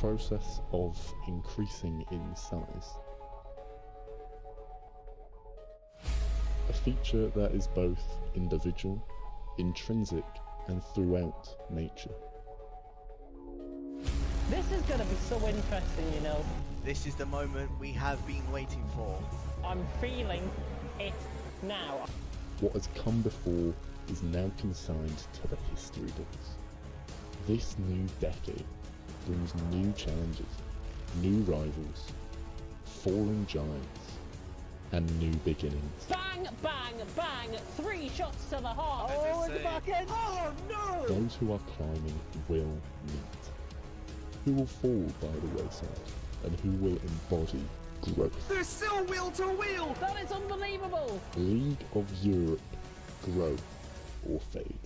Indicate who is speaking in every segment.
Speaker 1: process of increasing in size. A feature that is both individual, intrinsic, and throughout nature.
Speaker 2: This is going to be so interesting, you know.
Speaker 3: This is the moment we have been waiting for.
Speaker 2: I'm feeling it now.
Speaker 1: What has come before is now consigned to the history books. This new decade brings new challenges, new rivals, falling giants, and new beginnings.
Speaker 2: Bang, bang, bang! 3 shots to the heart.
Speaker 3: Oh, in the back end. Oh, no!
Speaker 1: Those who are climbing will meet. Who will fall by the wayside, and who will embody growth.
Speaker 3: There's still wheel to wheel!
Speaker 2: That is unbelievable!
Speaker 1: League of Europe, grow or fade.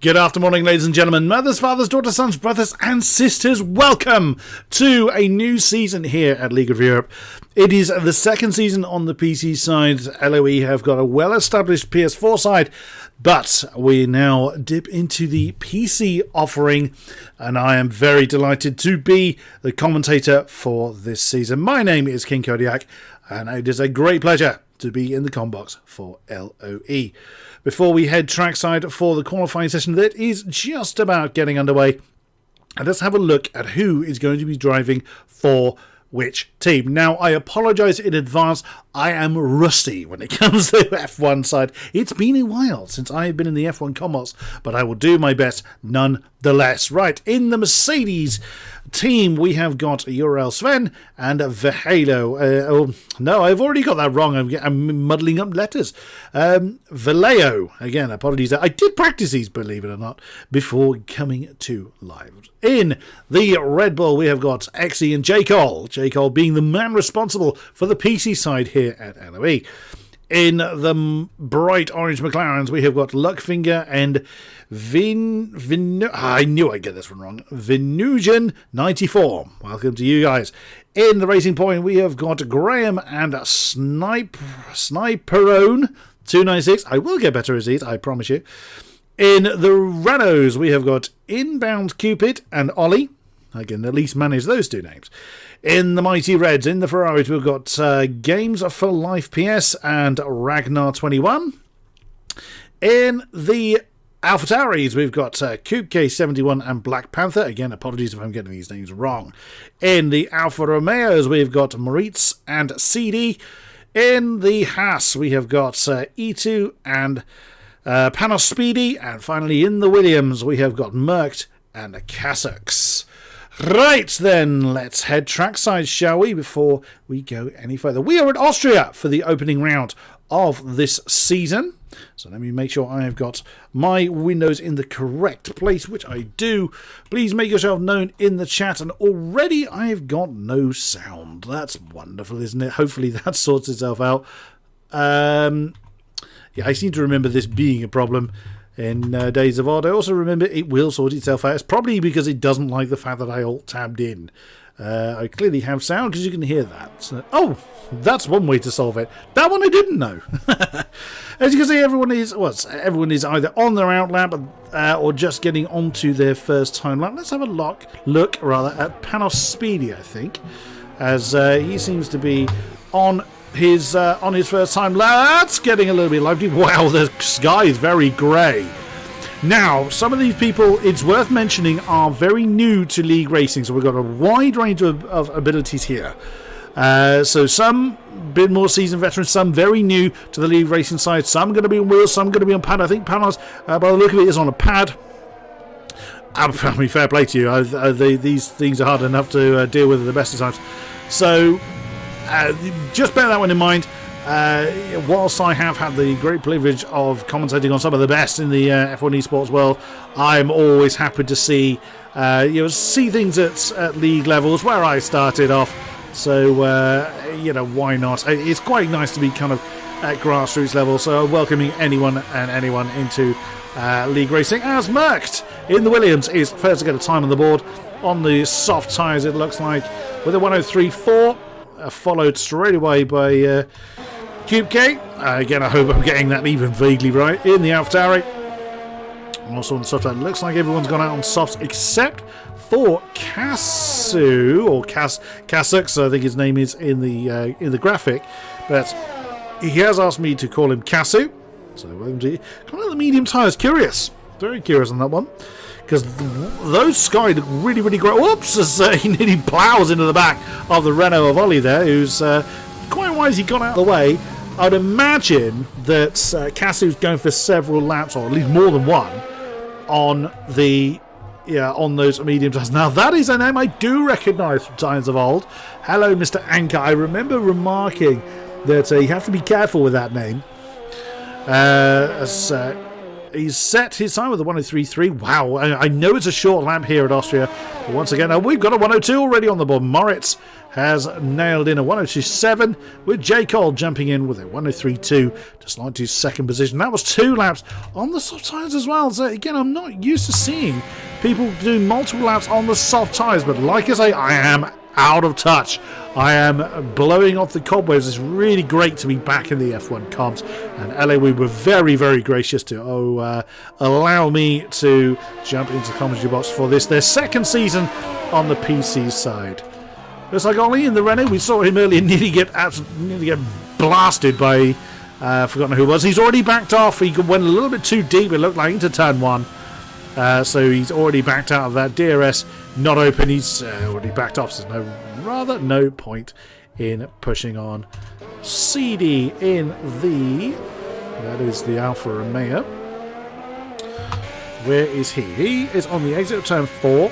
Speaker 4: Good afternoon, ladies and gentlemen, mothers, fathers, daughters, sons, brothers and sisters. Welcome to a new season here at League of Europe. It is the second season on the PC side. LOE have got a well-established PS4 side, but we now dip into the PC offering, and I am very delighted to be the commentator for this season. My name is King Kodiak, and it is a great pleasure to be in the combox for LOE. Before we head trackside for the qualifying session that is just about getting underway, and let's have a look at who is going to be driving for which team. Now, I apologise in advance. I am rusty when it comes to F1 side. It's been a while since I have been in the F1 combox, but I will do my best nonetheless. Right, in the Mercedes team, we have got Urel Sven and Vihalo. No, I've already got that wrong. I'm muddling up letters. Vallejo. Again, apologies. I did practice these, believe it or not, before coming to live. In the Red Bull, we have got Exy and J. Cole. J. Cole being the man responsible for the PC side here at LOE. In the bright orange McLarens, we have got Luckfinger and I knew I'd get this one wrong. Venusian 94. Welcome to you guys. In the Racing Point, we have got Graham and Sniperone 296. I will get better as these, I promise you. In the Renaults, we have got Inbound Cupid and Ollie. I can at least manage those two names. In the Mighty Reds, in the Ferraris, we've got Games for Life PS and Ragnar21. In the AlphaTauris, we've got Coupe K71 and Black Panther. Again, apologies if I'm getting these names wrong. In the Alfa Romeos, we've got Moritz and CD. In the Haas, we have got E2 and Panos Speedy. And finally, in the Williams, we have got Merckx and Kassux. Right then, let's head trackside, shall we, before we go any further. We are at Austria for the opening round of this season. So let me make sure I have got my windows in the correct place, which I do. Please make yourself known in the chat. And already I have got no sound. That's wonderful, isn't it? Hopefully that sorts itself out. Yeah, I seem to remember this being a problem in Days of Odd. I also remember it will sort itself out. It's probably because it doesn't like the fact that I alt-tabbed in. I clearly have sound because you can hear that. So, oh, that's one way to solve it. That one I didn't know. As you can see, everyone is either on their out lap or just getting onto their first time lap. Let's have a look at Panos Speedy, I think, as he seems to be on his first time lap. That's getting a little bit lively. Wow, the sky is very grey. Now, some of these people, it's worth mentioning, are very new to League Racing, so we've got a wide range of abilities here. So some a bit more seasoned veterans, some very new to the League Racing side, some going to be on wheels, some going to be on pad. I think Panos, by the look of it, is on a pad. I mean, fair play to you. These things are hard enough to deal with at the best of times. So just bear that one in mind. Whilst I have had the great privilege of commentating on some of the best in the F1 esports world, I'm always happy to see see things at league levels where I started off. So why not? It's quite nice to be kind of at grassroots level. So welcoming anyone into League Racing. As Merckx in the Williams is first to get a time on the board on the soft tyres. It looks like with a 103.4, followed straight away by Cube K. Again, I hope I'm getting that even vaguely right. In the AlphaTauri, Also on the soft side, looks like everyone's gone out on softs except for Kasu, or Kasux, I think his name is in the graphic, but he has asked me to call him Kasu. So welcome to coming out the medium tyres. Curious, very curious on that one, because those Sky look really, really great. Whoops! As he nearly ploughs into the back of the Renault of Ollie there, who's quite wise. He got out of the way. I'd imagine that Kasu's going for several laps, or at least more than one, on those medium tyres. Now that is a name I do recognise from times of old. Hello, Mr. Anchor. I remember remarking that you have to be careful with that name. He's set his time with a 103.3. Wow, I know it's a short lap here at Austria. But once again, we've got a 102 already on the board. Moritz has nailed in a 102.7 with J. Cole jumping in with a 103.2 to slide to second position. That was 2 laps on the soft tyres as well. So again, I'm not used to seeing people do multiple laps on the soft tyres, but like I say, I am out of touch. I am blowing off the cobwebs. It's really great to be back in the F1 comps, and LA, we were very, very gracious to allow me to jump into the commentary box for this, their second season on the PC side. Looks like Ollie in the Renault. We saw him earlier nearly get blasted by forgotten who it was. He's already backed off. He went a little bit too deep, it looked like, into turn 1. So he's already backed out of that. DRS not open. He's already backed off. So no point in pushing on. CD in that is the Alfa Romeo. Where is he? He is on the exit of turn 4.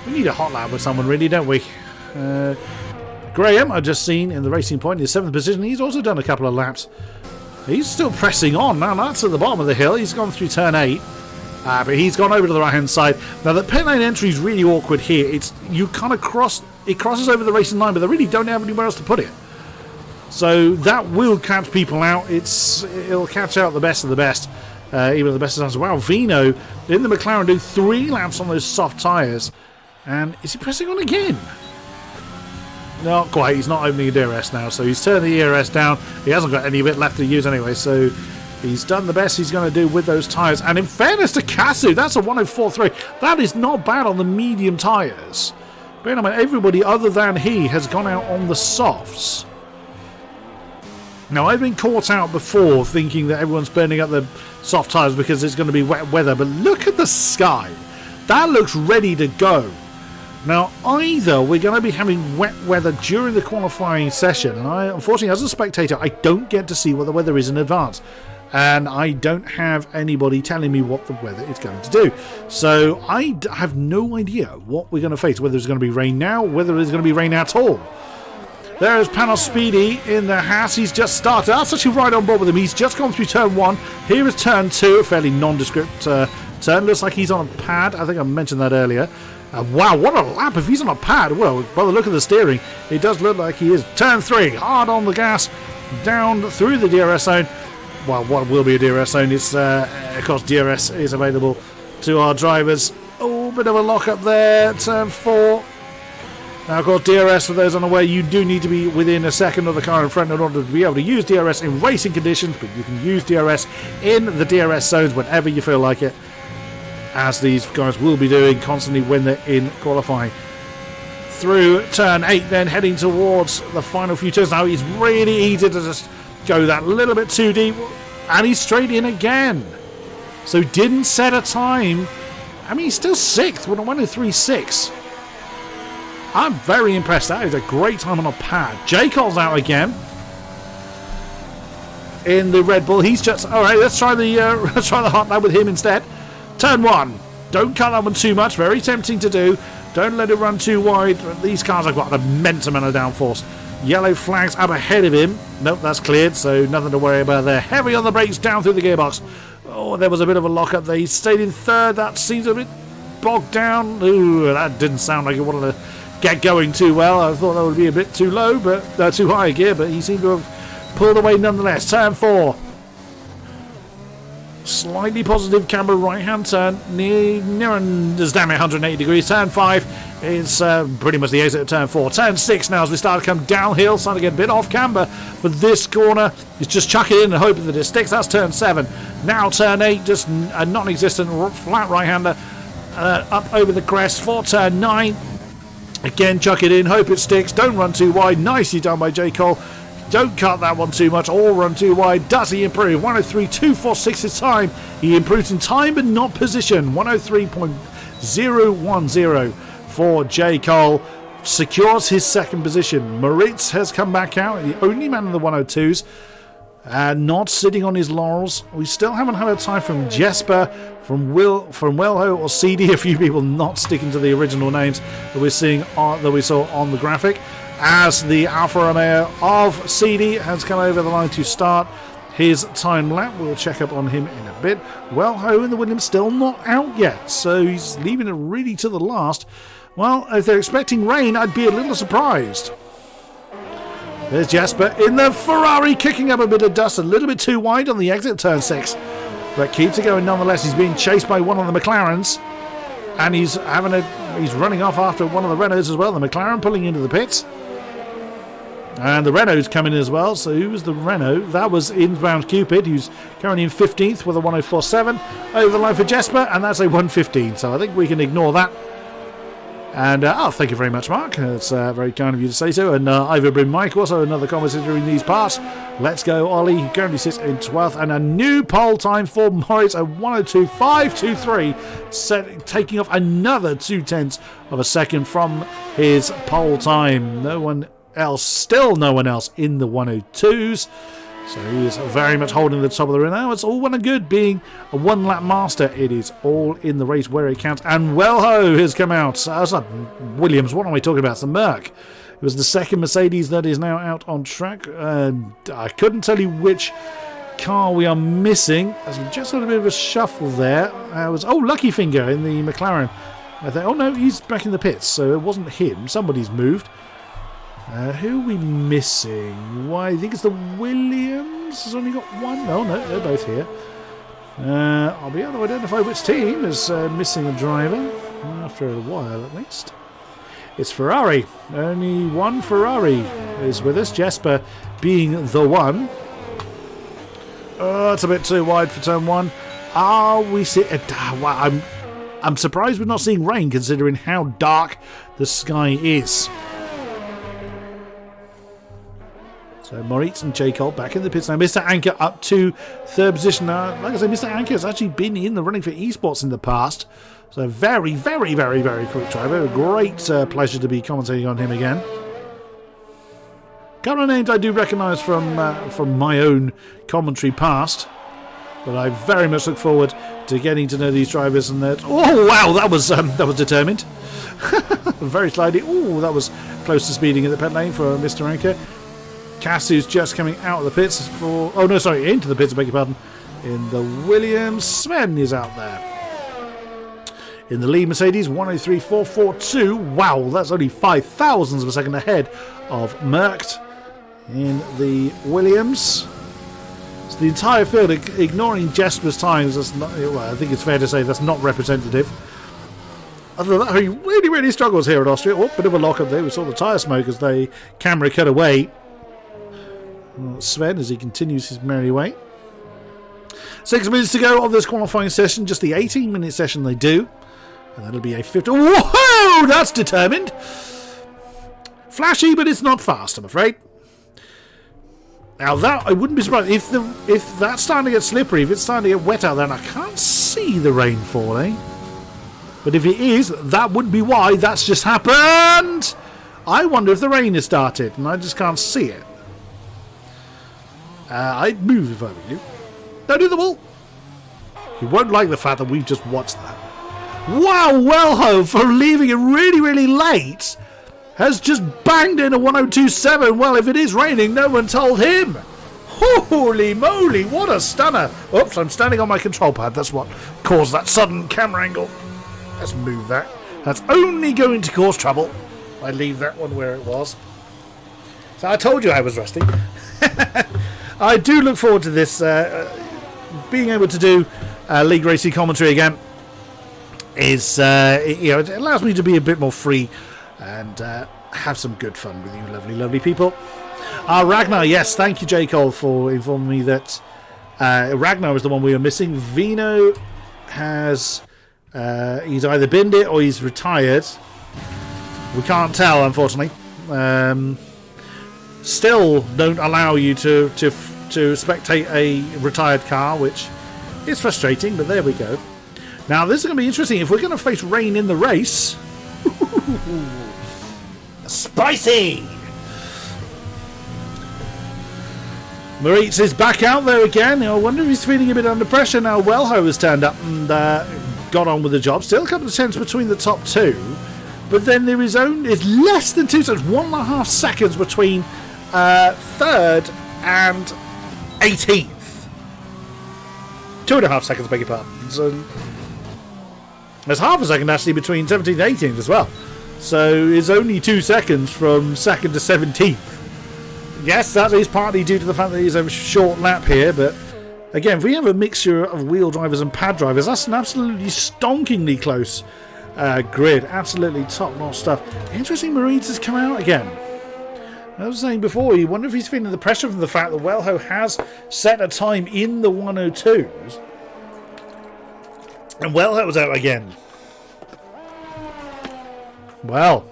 Speaker 4: We need a hot lap with someone, really, don't we? Graham, I've just seen in the Racing Point in 7th position. He's also done a couple of laps. He's still pressing on. Now that's at the bottom of the hill. He's gone through turn 8. But he's gone over to the right hand side. Now the pit lane entry is really awkward here. You kind of crosses over the racing line, but they really don't have anywhere else to put it. So that will catch people out. It'll catch out the best of the best, even the best of the times. Wow, Vino in the McLaren do 3 laps on those soft tyres, and is he pressing on again? Not quite. He's not opening a DRS now, so he's turned the DRS down. He hasn't got any of it left to use anyway, so he's done the best he's going to do with those tyres. And in fairness to Kasu, that's a 104.3. That is not bad on the medium tyres. Bear in mind, everybody other than he has gone out on the softs. Now, I've been caught out before thinking that everyone's burning up the soft tyres because it's going to be wet weather. But look at the Sky. That looks ready to go. Now, either we're going to be having wet weather during the qualifying session, and unfortunately, as a spectator, I don't get to see what the weather is in advance. And I don't have anybody telling me what the weather is going to do. So I have no idea what we're going to face, whether it's going to be rain now, whether it's going to be rain at all. There is Panos Speedy in the house. He's just started. That's actually right on board with him. He's just gone through turn 1. Here is turn 2, a fairly nondescript turn. Looks like he's on a pad. I think I mentioned that earlier. Wow, what a lap if he's on a pad. Well, by the look of the steering, it does look like he is. Turn 3, hard on the gas, down through the DRS zone. Well, what will be a DRS zone? It's, of course, DRS is available to our drivers. Oh, bit of a lock up there. Turn 4. Now, of course, DRS, for those unaware, you do need to be within a second of the car in front in order to be able to use DRS in racing conditions, but you can use DRS in the DRS zones whenever you feel like it, as these guys will be doing constantly when they're in qualifying. Through turn 8, then heading towards the final few turns. Now, it's really easy to just go that little bit too deep, and he's straight in again. So didn't set a time. I mean, he's still 6th with a 103.6. I'm very impressed. That is a great time on a pad. J. Cole's out again in the Red Bull. He's just all right. Let's try the hot lap with him instead. Turn 1. Don't cut that one too much. Very tempting to do. Don't let it run too wide. These cars have got an immense amount of downforce. Yellow flags up ahead of him. Nope, that's cleared, so nothing to worry about there. Heavy on the brakes, down through the gearbox. Oh, there was a bit of a lock-up there. He stayed in 3rd. That seems a bit bogged down. Ooh, that didn't sound like it wanted to get going too well. I thought that would be a bit too low, but too high a gear, but he seemed to have pulled away nonetheless. Turn 4. Slightly positive camber right hand turn. Near as damn it, 180 degrees. Turn 5 is pretty much the exit of turn 4. Turn 6 now as we start to come downhill. Starting to get a bit off camber for this corner. It's just chuck it in and hoping that it sticks. That's turn 7. Now turn 8, just a non-existent flat right hander up over the crest for turn 9. Again, chuck it in, hope it sticks. Don't run too wide. Nicely done by J. Cole. Don't cut that one too much or run too wide. Does he improve? 103.246 his time. He improves in time but not position. 103.010 for J. Cole. Secures his second position. Moritz has come back out. The only man in the 102s. Not sitting on his laurels. We still haven't had a time from Jesper, from Welho or CD. A few people not sticking to the original names that we saw on the graphic. As the Alfa Romeo of CD has come over the line to start his time lap. We'll check up on him in a bit. Welho in the Williams still not out yet, so he's leaving it really to the last. Well, if they're expecting rain, I'd be a little surprised. There's Jasper in the Ferrari, kicking up a bit of dust, a little bit too wide on the exit turn 6. But keeps it going nonetheless. He's being chased by one of the McLarens. And he's running off after one of the Renaults as well. The McLaren pulling into the pits. And the Renault's coming in as well. So who was the Renault? That was Inbound Cupid, who's currently in 15th with a 104.7. Over the line for Jesper, and that's a 115. So I think we can ignore that. And thank you very much, Mark. It's very kind of you to say so. And Iverbrim Mike, also another commentator in these parts. Let's go, Ollie, who currently sits in 12th. And a new pole time for Moritz, a 102.523, taking off another 0.2 of a second from his pole time. Still no one else in the 102s. So he is very much holding the top of the ring now. It's all well and good being a one-lap master. It is all in the race where it counts. And Welho has come out. Williams, what am I talking about? It's the Merc. It was the second Mercedes that is now out on track. I couldn't tell you which car we are missing, as we just had a bit of a shuffle there. It was Lucky Finger in the McLaren. I thought, oh no, he's back in the pits, so it wasn't him. Somebody's moved. Who are we missing? Why, I think it's the Williams. Has only got one. Oh no, they're both here. I'll be able to identify which team is missing a driver after a while, at least. It's Ferrari. Only one Ferrari is with us. Jesper being the one. Oh, it's a bit too wide for turn 1. I'm surprised we're not seeing rain, considering how dark the sky is. So Moritz and J. Cole back in the pits now. Mr. Anker up to third position. Like I said, Mr. Anker has actually been in the running for esports in the past. So very, very, very, very quick driver. A great pleasure to be commentating on him again. A couple of names I do recognise from my own commentary past. But I very much look forward to getting to know these drivers. And oh wow, that was determined. Very slightly. Oh, that was close to speeding at the pit lane for Mr. Anker. Cass, who's just coming out of the pits into the pits, I beg your pardon, in the Williams. Sven is out there. In the lead, Mercedes, 103.442. Wow, that's only 5 thousandths of a second ahead of Merckx in the Williams. So the entire field, ignoring Jesper's times, I think it's fair to say that's not representative. Other than that, he really, really struggles here at Austria. Oh, bit of a lock up there. We saw the tyre smoke as the camera cut away. Sven as he continues his merry way. 6 minutes to go of this qualifying session, just the 18-minute session they do, and that'll be a 50. Whoa, that's determined. Flashy, but it's not fast, I'm afraid. Now that I wouldn't be surprised if that's starting to get slippery, if it's starting to get wet out there, and I can't see the rain falling. But if it is, that would be why that's just happened. I wonder if the rain has started, and I just can't see it. I'd move if I were you. Don't do the ball. You won't like the fact that we've just watched that. Wow, Welho, for leaving it really, really late, has just banged in a 102.7. Well, if it is raining, no one told him. Holy moly, what a stunner. Oops, I'm standing on my control pad. That's what caused that sudden camera angle. Let's move that. That's only going to cause trouble. I leave that one where it was. So I told you I was rusty. I do look forward to this being able to do league racing commentary again is, it allows me to be a bit more free and have some good fun with you lovely, lovely people. Ragnar, yes, thank you, J. Cole, for informing me that Ragnar is the one we were missing. Vino has, he's either binned it or he's retired. We can't tell, unfortunately. Still don't allow you to spectate a retired car, which is frustrating, but there we go. Now, this is going to be interesting. If we're going to face rain in the race... Spicy! Moritz is back out there again. I wonder if he's feeling a bit under pressure now. Wellho has turned up and got on with the job. Still a couple of cents between the top two. But then there is it's less than 2 seconds, 1.5 seconds between third and 18th. 2.5 seconds, beg your pardon. So there's half a second actually between 17th and 18th as well. So it's only 2 seconds from 2nd to 17th. Yes, that is partly due to the fact that he's a short lap here, but again, if we have a mixture of wheel drivers and pad drivers, that's an absolutely stonkingly close grid. Absolutely top-notch stuff. Interesting, Moritz has come out again. I was saying before, you wonder if he's feeling the pressure from the fact that Wellho has set a time in the 102s. And Wellho was out again. Well,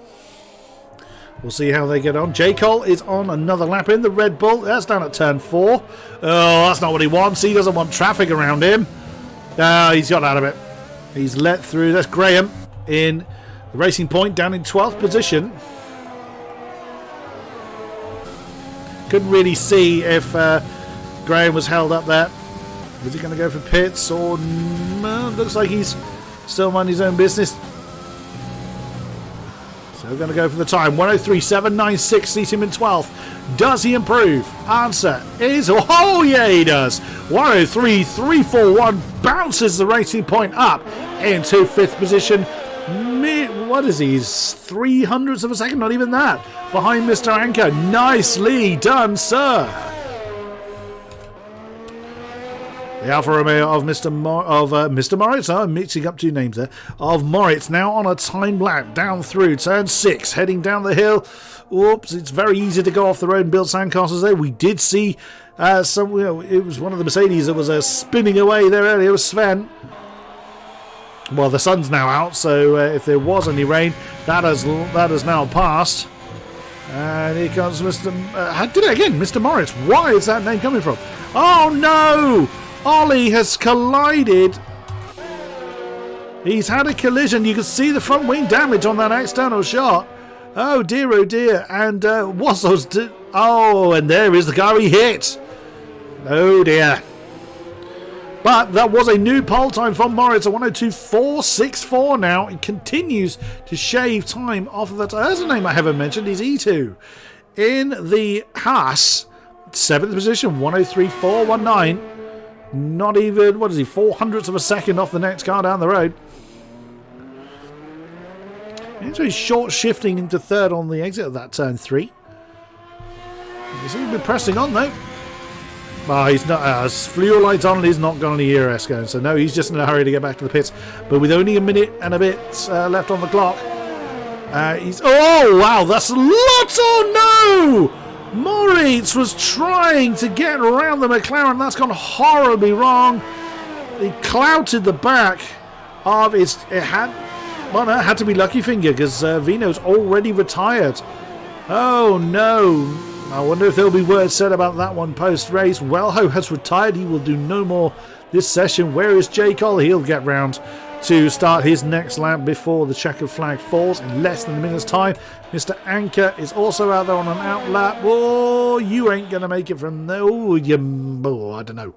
Speaker 4: we'll see how they get on. J. Cole is on another lap in the Red Bull. That's down at turn 4. Oh, that's not what he wants. He doesn't want traffic around him. He's got out of it. He's let through. That's Graham in the Racing Point down in 12th position. Couldn't really see if Graham was held up there. Is he going to go for pits or no? Looks like he's still minding his own business. So we're going to go for the time. 103.796 sees him in 12th. Does he improve? Answer is oh yeah, he does. 103.341 bounces the Racing Point up into 5th position. What is he? He's 0.03 of a second, not even that. Behind Mr. Anchor. Nicely done, sir. The Alfa Romeo of Mr. Moritz, I'm mixing up 2 names there, of Moritz, now on a time lap down through turn 6, heading down the hill. Oops, it's very easy to go off the road and build sandcastles there. We did see it was one of the Mercedes that was spinning away there earlier. It was Sven. Well, the sun's now out, so if there was any rain, that has now passed. And here comes Mr. Did it again, Mr. Moritz. Why is that name coming from? Oh no! Ollie has collided. He's had a collision. You can see the front wing damage on that external shot. Oh dear, oh dear. And Wassels did. Oh, and there is the car he hit. Oh dear. But that was a new pole time from Moritz, a 102.464 now. It continues to shave time off of that. There's a name I haven't mentioned. He's E2. In the Haas, 7th position, 103.419. Not even, 400ths of a second off the next car down the road. He's short shifting into 3rd on the exit of that turn 3. He's been pressing on though. Oh, he's not. Fuel lights on, and he's not got any ERS going. So no, he's just in a hurry to get back to the pits. But with only a minute and a bit left on the clock, he's. Oh wow, that's lots! Oh no! Moritz was trying to get around the McLaren. That's gone horribly wrong. He clouted the back of his. It had to be Lucky Finger because Vino's already retired. Oh no! I wonder if there'll be words said about that one post-race. Wellho has retired. He will do no more this session. Where is J. Cole? He'll get round to start his next lap before the checkered flag falls in less than a minute's time. Mr. Anchor is also out there on an out lap. Oh, you ain't going to make it from there. Oh, I don't know.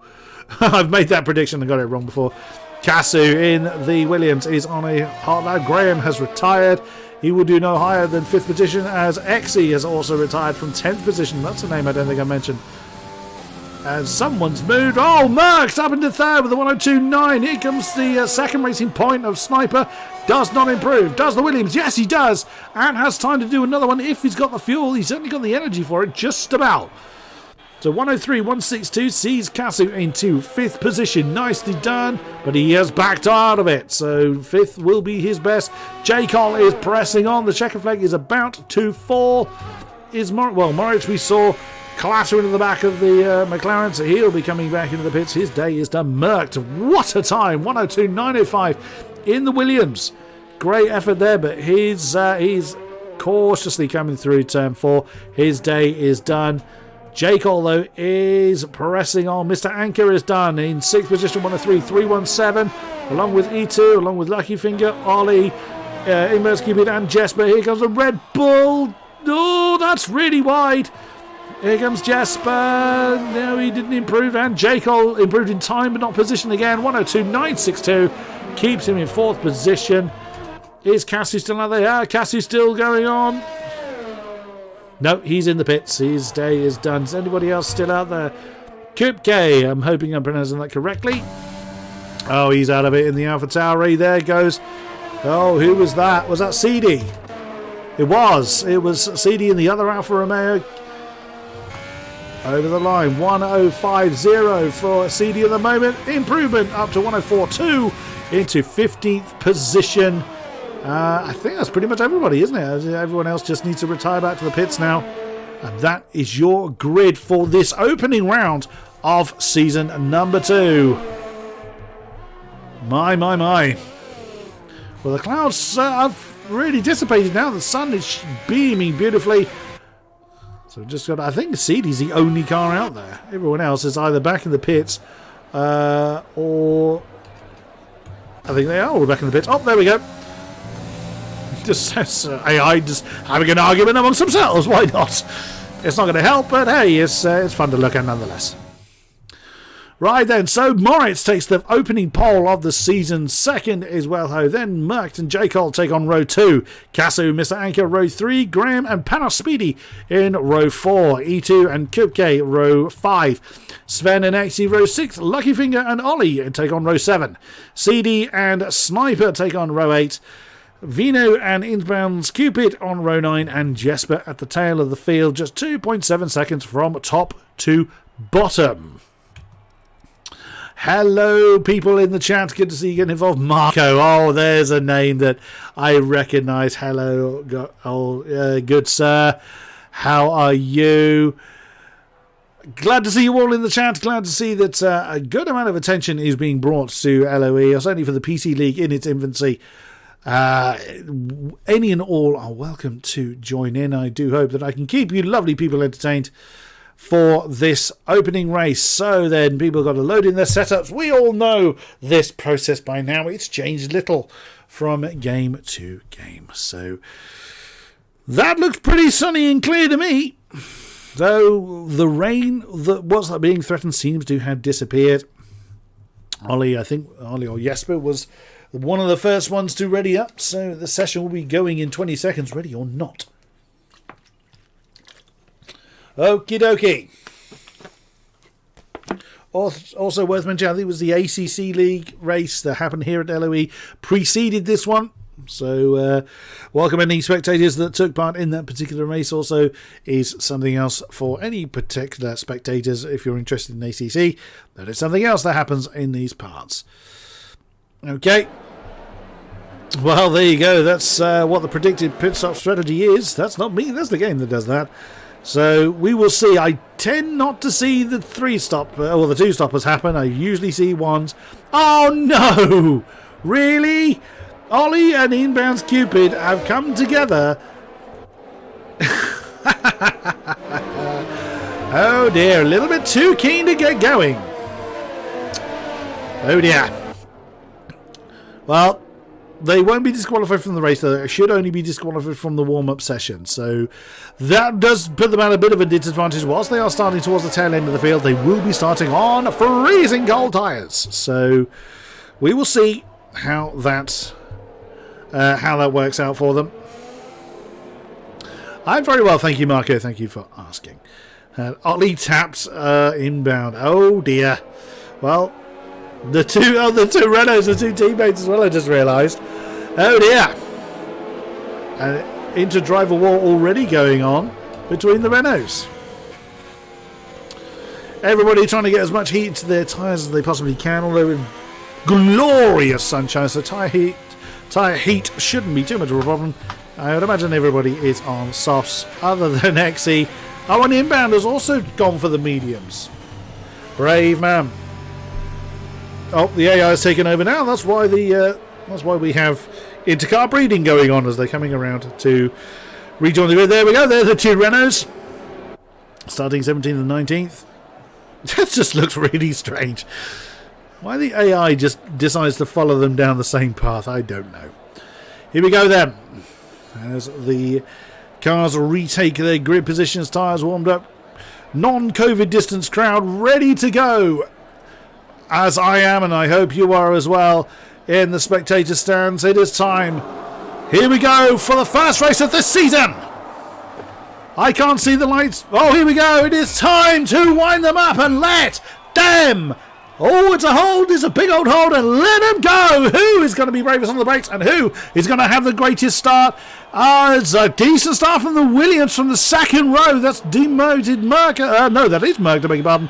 Speaker 4: I've made that prediction and got it wrong before. Kasu in the Williams is on a hot lap. Graham has retired. He will do no higher than 5th position, as Exy has also retired from 10th position. That's a name I don't think I mentioned. And someone's moved. Oh, Merckx up into 3rd with the 102.9. Here comes the second Racing Point of Sniper. Does not improve. Does the Williams? Yes, he does. And has time to do another one if he's got the fuel. He's certainly got the energy for it, just about. So 103.162 sees Kasu into 5th position. Nicely done, but he has backed out of it. So 5th will be his best. J. Cole is pressing on. The checker flag is about to fall. Moritz we saw clatter into the back of the McLaren, so he'll be coming back into the pits. His day is done. Mercked. What a time. 102.905 in the Williams. Great effort there, but he's cautiously coming through turn 4. His day is done. J. Cole, though, is pressing on. Mr. Anchor is done in 6th position, 103.317, along with E2, along with Lucky Finger, Ollie, Inverse Cupid, and Jesper. Here comes the Red Bull. Oh, that's really wide. Here comes Jesper. No, he didn't improve. And J. Cole improved in time, but not position again. 102.962 keeps him in 4th position. Is Cassie still out there? Yeah, Cassie's still going on. No, he's in the pits. His day is done. Is anybody else still out there? Kupke, I'm hoping I'm pronouncing that correctly. Oh, he's out of it in the Alpha Tauri. There goes. Oh, who was that? Was that CD? It was. It was CD in the other Alfa Romeo. Over the line. 105.0 for CD at the moment. Improvement up to 104.2 into 15th position. I think that's pretty much everybody, isn't it? Everyone else just needs to retire back to the pits now. And that is your grid for this opening round of season number 2. My. Well, the clouds have really dissipated now. The sun is beaming beautifully. So just got, I think CD's the only car out there. Everyone else is either back in the pits or I think they are all back in the pits. Oh, there we go. Just AI just having an argument amongst themselves. Why not? It's not going to help, but hey, it's fun to look at nonetheless. Right then, so Moritz takes the opening pole of the season. 2nd is Welho. Then Merckx and J. Cole take on row 2. Kasu, Mr. Anchor, row 3. Graham and Panos Speedy in row 4. E2 and Kupke, row 5. Sven and Exy, row 6. Lucky Finger and Ollie take on row 7. CD and Sniper take on row 8. Vino and Inbound's Cupid on row 9, and Jesper at the tail of the field, just 2.7 seconds from top to bottom. Hello, people in the chat. Good to see you getting involved. Marco. Oh, there's a name that I recognise. Hello, good sir. How are you? Glad to see you all in the chat. Glad to see that a good amount of attention is being brought to LOE, or certainly for the PC League in its infancy. Any and all are welcome to join in. I do hope that I can keep you lovely people entertained for this opening race. So then people got to load in their setups. We all know this process by now. It's changed little from game to game. So that looks pretty sunny and clear to me. Though the rain that was being threatened seems to have disappeared. Ollie or Jesper was one of the first ones to ready up, so the session will be going in 20 seconds, ready or not. Okie dokie. Also worth mentioning, I think it was the ACC League race that happened here at LOE, preceded this one. So welcome any spectators that took part in that particular race. Also is something else for any particular spectators if you're interested in ACC. That is something else that happens in these parts. Okay. Well, there you go. That's what the predicted pit stop strategy is. That's not me. That's the game that does that. So we will see. I tend not to see the 3-stop or the 2-stoppers happen. I usually see ones. Oh no! Really? Ollie and Inbound's Cupid have come together. Oh dear, a little bit too keen to get going. Oh dear. Well, they won't be disqualified from the race, though. They should only be disqualified from the warm-up session. So that does put them at a bit of a disadvantage. Whilst they are starting towards the tail end of the field, they will be starting on freezing cold tyres. So we will see how that works out for them. I'm very well, thank you, Marco. Thank you for asking. Ollie taps inbound. Oh dear. Well, the two Renaults, the two teammates as well, I just realised. Oh dear. And inter-driver war already going on between the Renaults. Everybody trying to get as much heat to their tyres as they possibly can, although in glorious sunshine, so tyre heat shouldn't be too much of a problem. I would imagine everybody is on softs other than XE. Oh, and inbound has also gone for the mediums. Brave man. Oh, the AI is taking over now. That's why we have intercar breeding going on as they're coming around to rejoin the grid. There we go. There's the two Renaults. Starting 17th and 19th. That just looks really strange. Why the AI just decides to follow them down the same path, I don't know. Here we go then. As the cars retake their grid positions, tyres warmed up. Non-COVID distance crowd ready to go. As I am, and I hope you are as well, in the spectator stands. It is time. Here we go for the first race of this season. I can't see the lights. Oh, here we go. It is time to wind them up and let them. Oh, it's a hold. It's a big old hold and let them go. Who is going to be bravest on the brakes and who is going to have the greatest start? It's a decent start from the Williams from the second row. That's demoted Merck. No, that is Merck, to beg your pardon.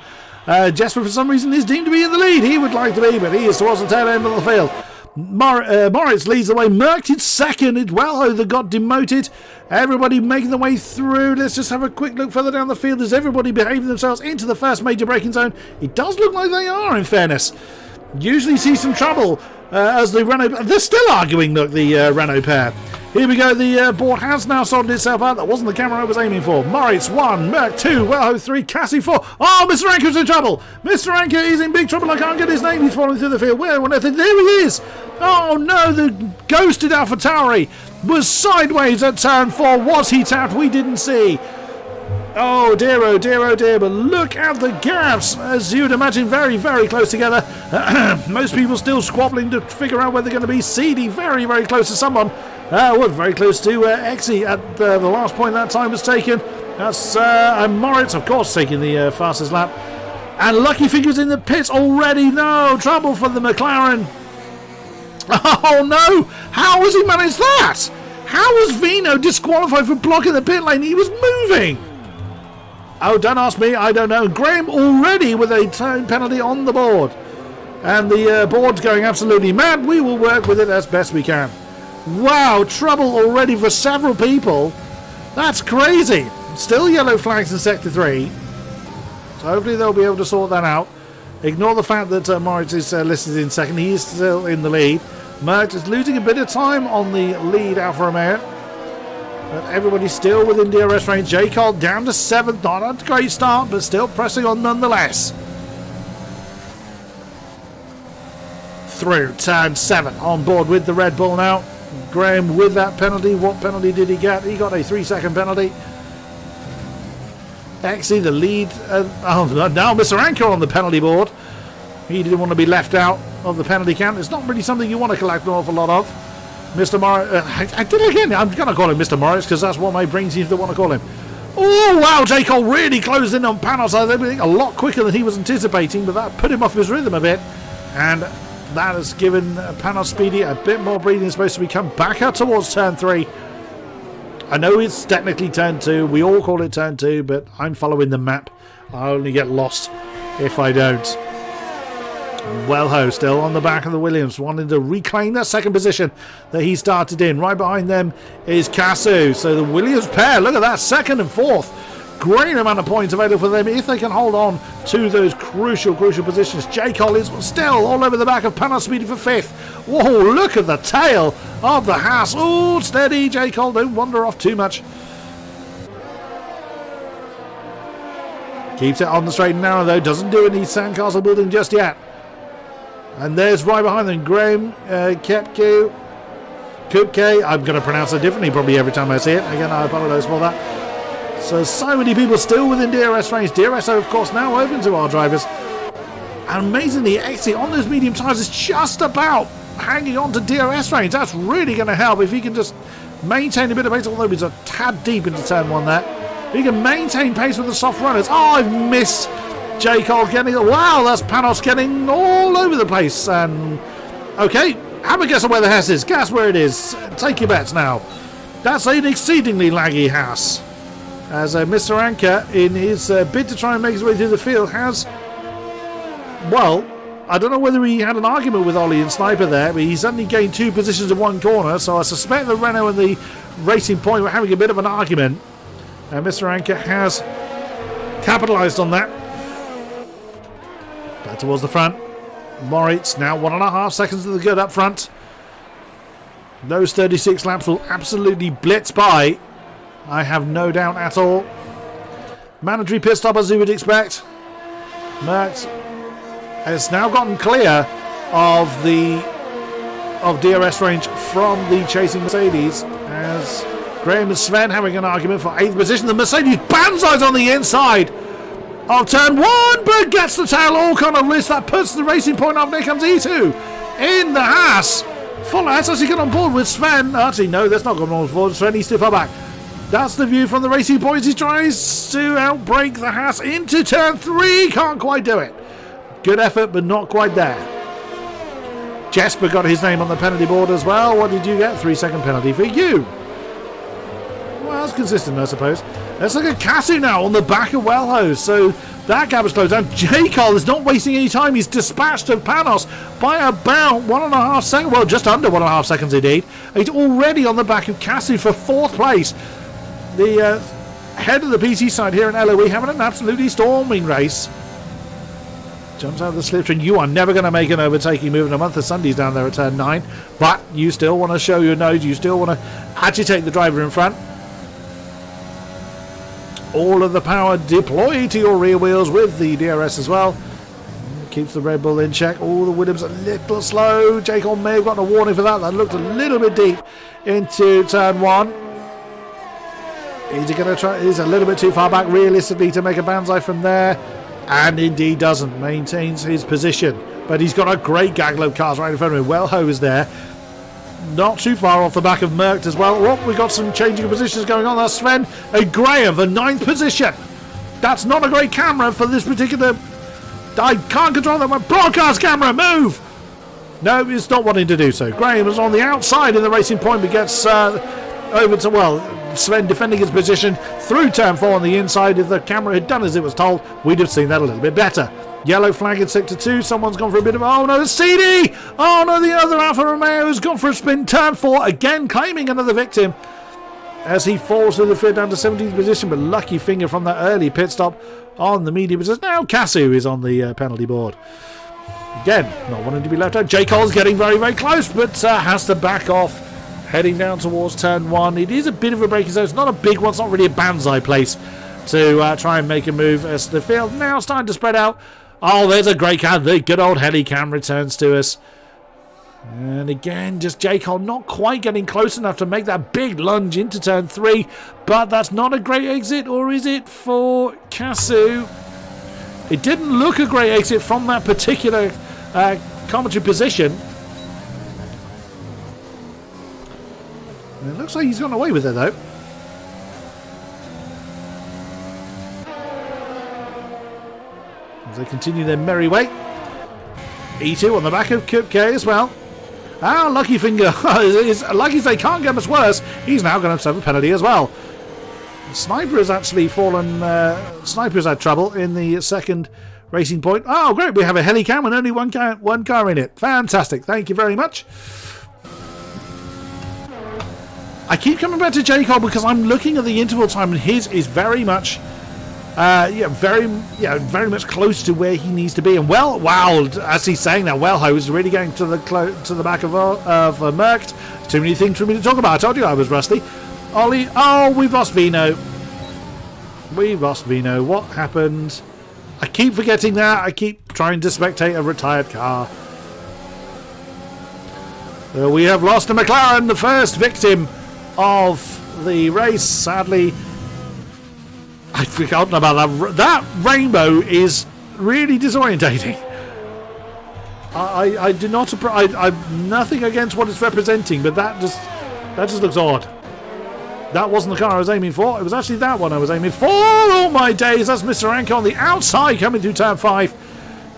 Speaker 4: Jesper, for some reason, is deemed to be in the lead. He would like to be, but he is towards the tail end of the field. Moritz leads the way. Merck is second. It's Wellho that got demoted. Everybody making the way through. Let's just have a quick look further down the field as everybody behaving themselves into the first major braking zone. It does look like they are, in fairness. Usually see some trouble as the Renault... They're still arguing, look, the Renault pair. Here we go. The board has now sorted itself out. That wasn't the camera I was aiming for. Moritz 1, Merck 2, Wellho 3, Cassie 4. Oh, Mr. Anker's in trouble. Mr. Anker is in big trouble. I can't get his name. He's falling through the field. Where on earth? There he is. Oh, no. The ghosted AlphaTauri was sideways at turn 4. Was he tapped? We didn't see. Oh dear, oh dear, oh dear. But look at the gaps, as you'd imagine, very, very close together. Most people still squabbling to figure out where they're going to be. CD very, very close to someone. Was very close to Exie at the last point that time was taken. That's Moritz, of course, taking the fastest lap. And Lucky Fingers in the pits already. No, trouble for the McLaren. Oh no! How has he managed that? How was Vino disqualified for blocking the pit lane? He was moving. Oh, don't ask me. I don't know. Graham already with a time penalty on the board. And the board's going absolutely mad. We will work with it as best we can. Wow, trouble already for several people. That's crazy. Still yellow flags in Sector 3. So hopefully they'll be able to sort that out. Ignore the fact that Moritz is listed in second. He is still in the lead. Merck is losing a bit of time on the lead Alfa Romeo. But everybody's still within DRS range. J. Cole down to 7th. Not a great start, but still pressing on nonetheless. Through turn 7. On board with the Red Bull now. Graham with that penalty. What penalty did he get? He got a 3-second penalty. Exie the lead. Now Mr. Anker on the penalty board. He didn't want to be left out of the penalty count. It's not really something you want to collect an awful lot of. Mr. Morris. I did it again. I'm going to call him Mr. Morris because that's what my brain seems to want to call him. Oh, wow. J. Cole really closed in on Panos. I think a lot quicker than he was anticipating, but that put him off his rhythm a bit. And that has given Panos Speedy a bit more breathing space to come back out towards turn 3. I know it's technically turn 2. We all call it turn 2, but I'm following the map. I only get lost if I don't. Wellho still on the back of the Williams, wanting to reclaim that second position that he started in. Right behind them is Casu. So the Williams pair, look at that, second and fourth. Great amount of points available for them if they can hold on to those crucial positions. J. Cole is still all over the back of Panos Speedy for 5th. Whoa, look at the tail of the Haas. Oh, steady, J. Cole, don't wander off too much. Keeps it on the straight and narrow though, doesn't do any sandcastle building just yet. And there's right behind them, Graham Kupke. I'm going to pronounce it differently probably every time I see it. Again, I apologise for that. So many people still within DRS range. DRS, of course, now open to our drivers. And amazingly, Exie on those medium tyres is just about hanging on to DRS range. That's really going to help if he can just maintain a bit of pace, although he's a tad deep into turn 1 there. He can maintain pace with the soft runners. Oh, I've missed J. Cole getting... Wow, that's Panos getting all over the place. And okay, have a guess at where the Haas is. Guess where it is. Take your bets now. That's an exceedingly laggy Haas. as Mr. Anker, in his bid to try and make his way through the field, has, well, I don't know whether he had an argument with Ollie and Sniper there, but he suddenly gained 2 positions in one corner, so I suspect that Renault and the Racing Point were having a bit of an argument, and Mr. Anker has capitalised on that. Back towards the front. Moritz now 1.5 seconds to the good up front. Those 36 laps will absolutely blitz by, I have no doubt at all. Mandatory pit stop as you would expect. Merckx has now gotten clear of DRS range from the chasing Mercedes, as Graham and Sven having an argument for 8th position. The Mercedes banzais on the inside of turn 1, but gets the tail all kind of loose. That puts the Racing Point off. There comes E2 in the Haas. Fuller has actually got on board with Sven. Actually, no, that's not gone on board. Sven, he's too far back. That's the view from the Racing Point. He tries to outbrake the Haas into turn 3. Can't quite do it. Good effort, but not quite there. Jesper got his name on the penalty board as well. What did you get? 3-second penalty for you. Well, that's consistent, I suppose. Let's look at Cassie now on the back of Wellhose. So that gap is closed down. J-Col is not wasting any time. He's dispatched of Panos by about 1.5 seconds. Well, just under 1.5 seconds indeed. He's already on the back of Cassie for 4th place. The head of the PC side here in LOE having an absolutely storming race. Jumps out of the slipstream. You are never going to make an overtaking move in a month of Sundays down there at turn 9. But you still want to show your nose. You still want to agitate the driver in front. All of the power deployed to your rear wheels with the DRS as well. Keeps the Red Bull in check. All the Williams a little slow. Jacob may have gotten a warning for that. That looked a little bit deep into turn 1. Is he going to try? He's a little bit too far back realistically to make a banzai from there. And indeed doesn't. Maintains his position. But he's got a great gaggle of cars right in front of him. Wellho is there. Not too far off the back of Merckx as well. Oh, we've got some changing of positions going on. That's Sven and Graham for 9th position. That's not a great camera for this particular... I can't control that one. Broadcast camera, move! No, it's not wanting to do so. Graham is on the outside in the Racing Point, but gets over to, well, Sven defending his position through turn 4 on the inside. If the camera had done as it was told, we'd have seen that a little bit better. Yellow flag in sector 2. Someone's gone for a bit of... Oh no, it's CD! Oh no, the other Alfa Romeo has gone for a spin. Turn 4 again, claiming another victim as he falls through the field down to 17th position. But lucky finger from that early pit stop on the medium position. Now Casu is on the penalty board. Again, not wanting to be left out. J. Cole's getting very, very close, but has to back off, heading down towards turn 1. It is a bit of a braking zone. It's not a big one. It's not really a banzai place to try and make a move as the field now starting to spread out. Oh, there's a great cam. The good old heli cam returns to us. And again, just J. Cole not quite getting close enough to make that big lunge into turn 3. But that's not a great exit, or is it for Casu? It didn't look a great exit from that particular commentary position. And it looks like he's gone away with it, though. As they continue their merry way. E2 on the back of Coupe K as well. Ah, lucky finger. As lucky as they can't get much worse, he's now going to have a penalty as well. Sniper has actually fallen. Sniper's had trouble in the second Racing Point. Oh, great. We have a heli cam and only one car in it. Fantastic. Thank you very much. I keep coming back to J. Cole because I'm looking at the interval time and his is very much very much close to where he needs to be. And well, wow, as he's saying that, Wellho is really getting to the back of Merckx. Too many things for me to talk about. I told you I was rusty. Ollie, oh, we've lost Vino. We've lost Vino. What happened? I keep forgetting that. I keep trying to spectate a retired car. We have lost a McLaren, the first victim of the race. Sadly, I'd forgotten about that. That rainbow is really disorientating. I do not. I'm nothing against what it's representing, but that just looks odd. That wasn't the car I was aiming for. It was actually that one I was aiming for. Oh my days! That's Mr. Anker on the outside coming through turn 5.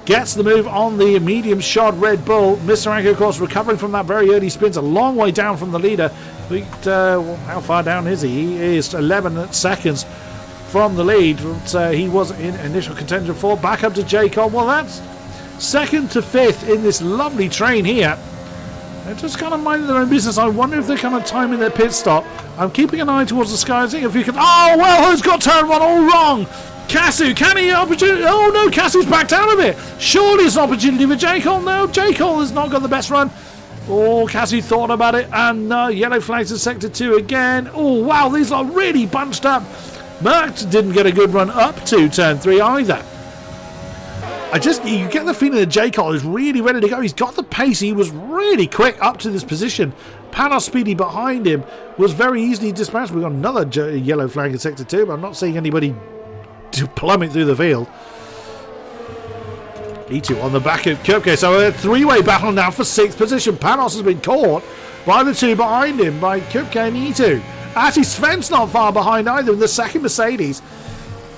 Speaker 4: Gets the move on the medium shod Red Bull. Mr. Anker, of course, recovering from that very early spins, a long way down from the leader. How far down is he? He is 11 seconds from the lead that he was in initial contention for. Back up to Jacob. Well, that's second to fifth in this lovely train here. They're just kind of minding their own business. I wonder if they're kind of timing their pit stop. I'm keeping an eye towards the sky. Seeing if you can. Oh, well, who's got turn one all wrong? Casu, can he opportunity? Oh no, Casu's backed out of it. Surely it's an opportunity for J. Cole. No, J. Cole has not got the best run. Oh, Casu thought about it, and yellow flags in sector 2 again. Oh wow, these are really bunched up. Merckx didn't get a good run up to turn 3 either. You get the feeling that J. Cole is really ready to go. He's got the pace. He was really quick up to this position. Panos Speedy behind him was very easily dispatched. We've got another yellow flag in sector 2, but I'm not seeing anybody to plummet through the field. E2 on the back of Köpke. So a three-way battle now for 6th position. Panos has been caught by the two behind him, by Köpke and E2. Actually, Sven's not far behind either in the second Mercedes.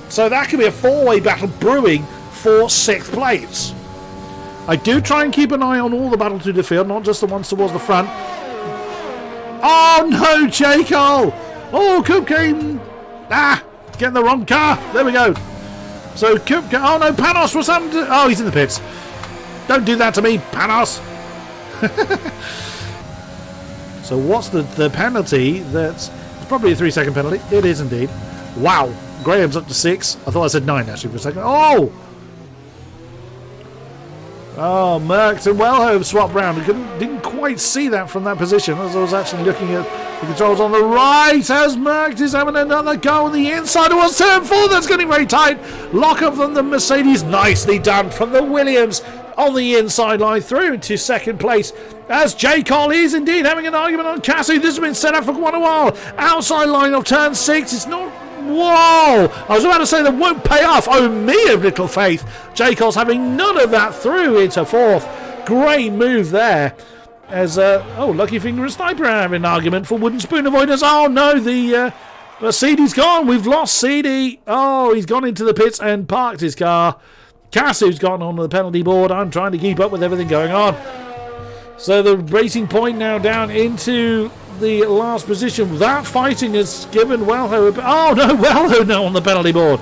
Speaker 4: So that could be a 4-way battle brewing for 6th place. I do try and keep an eye on all the battles through the field, not just the ones towards the front. Oh no, J. Cole! Oh, Köpke! Getting the wrong car. There we go. So Köpke. Oh no, Panos. What's happened to... Oh, he's in the pits. Don't do that to me, Panos. So what's the penalty? That's probably a 3-second penalty. It is indeed. Wow. Graham's up to 6. I thought I said 9 actually for a second. Oh, Merckx and Wellhove swapped round. Didn't quite see that from that position as I was actually looking at the controls on the right as Merckx is having another go on the inside. It was turn 4. That's getting very tight. Lock up from the Mercedes. Nicely done from the Williams on the inside line through into second place as J. Cole is indeed having an argument on Cassidy. This has been set up for quite a while. Outside line of turn 6. It's not... Whoa! I was about to say that won't pay off. Oh, me of little faith. J. Cole's having none of that through into 4th. Great move there. As, Lucky Finger and Sniper are having an argument for wooden spoon avoidance. Oh, no, the CD's gone. We've lost CD. Oh, he's gone into the pits and parked his car. Casu's gone onto the penalty board. I'm trying to keep up with everything going on. So the racing point now down into the last position. That fighting has given Wellho oh no, Wellho now on the penalty board.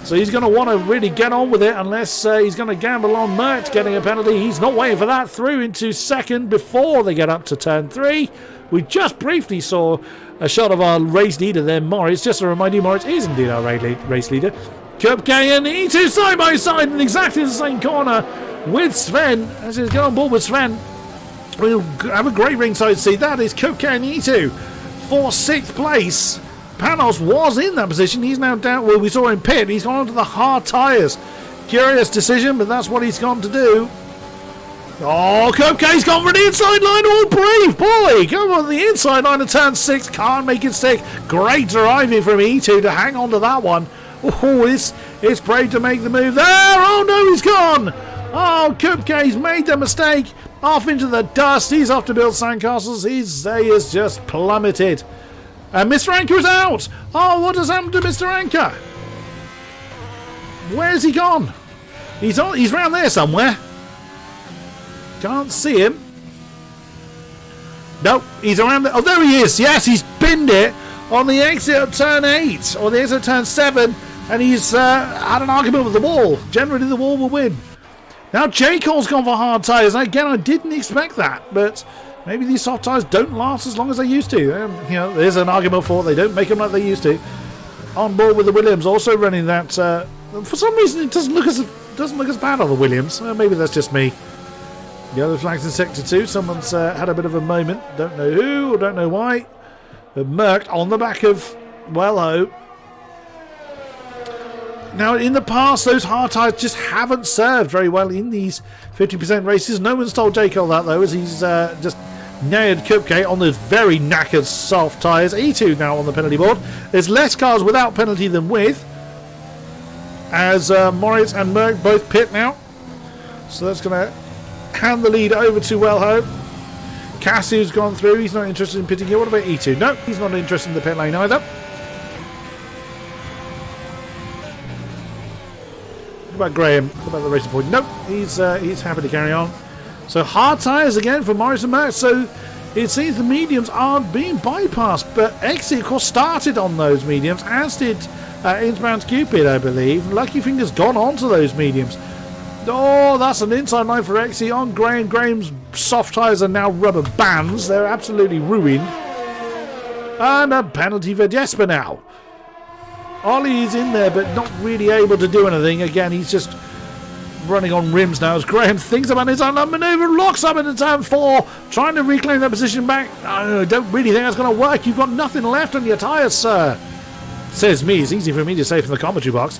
Speaker 4: So he's going to want to really get on with it unless he's going to gamble on Merckx getting a penalty. He's not waiting for that. Through into second before they get up to turn 3. We just briefly saw a shot of our race leader there, Morris. Just to remind you, Morris is indeed our race leader. Köpke and E2 side by side in exactly the same corner with Sven. As he's going on board with Sven, we'll have a great ringside seat. That is Köpke and E2 for 6th place. Panos was in that position. He's now down. Well, we saw him pit. He's gone onto the hard tyres. Curious decision, but that's what he's gone to do. Oh, Köpke's gone for the inside line. Oh, brave boy. Come on, the inside line of turn 6. Can't make it stick. Great driving from E2 to hang on to that one. Oh, it's brave to make the move there. Oh, no, he's gone. Oh, Köpke's made the mistake. Off into the dust. He's off to build sandcastles. His day has just plummeted. And Mr. Anchor is out. Oh, what has happened to Mr. Anchor? Where's he gone? He's round there somewhere. Can't see him. Nope, he's around there. Oh, there he is. Yes, he's binned it on the exit of turn 8 or the exit of turn 7, and he's had an argument with the wall. Generally, the wall will win. Now, J. Cole's gone for hard tyres. Again, I didn't expect that, but maybe these soft tyres don't last as long as they used to. There's an argument for it. They don't make them like they used to. On board with the Williams, also running that. For some reason, it doesn't look as bad on the Williams. Maybe that's just me. Yellow flags in sector 2. Someone's had a bit of a moment. Don't know who or don't know why. But Merckx on the back of Wellho. Now, in the past, those hard tyres just haven't served very well in these 50% races. No one's told J. Cole that, though, as he's just nailed Köpke on those very knackered soft tyres. E2 now on the penalty board. There's less cars without penalty than with, as Moritz and Merckx both pit now. So that's going to hand the lead over to Wellho. Cassie's gone through. He's not interested in pitting here. What about E2? No, he's not interested in the pit lane either. What about Graham? What about the racing point? Nope, he's happy to carry on. So hard tyres again for Morris and Merckx. So it seems the mediums are being bypassed, but Exit, of course, started on those mediums, as did Inbound Cupid, I believe. Lucky Finger's gone on to those mediums. Oh, that's an inside line for Exy on Graham. Graham's soft tyres are now rubber bands. They're absolutely ruined. And a penalty for Jesper now. Ollie is in there, but not really able to do anything. Again, he's just running on rims now as Graham thinks about his own maneuver, locks up into turn 4, trying to reclaim that position back. I don't really think that's going to work. You've got nothing left on your tyres, sir. Says me. It's easy for me to say from the commentary box.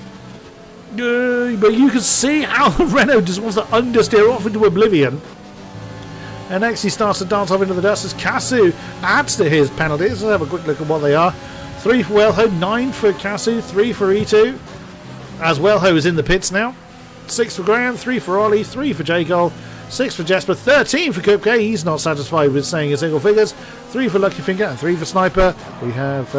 Speaker 4: But you can see how Renault just wants to understeer off into oblivion. And next he starts to dance off into the dust as Casu adds to his penalties. Let's have a quick look at what they are. 3 for Wellho, 9 for Casu, 3 for E2. As Wellho is in the pits now. 6 for Graham, 3 for Ollie, 3 for J. Cole, 6 for Jesper, 13 for Kupke. He's not satisfied with staying in single figures. 3 for Lucky Finger and 3 for Sniper. We have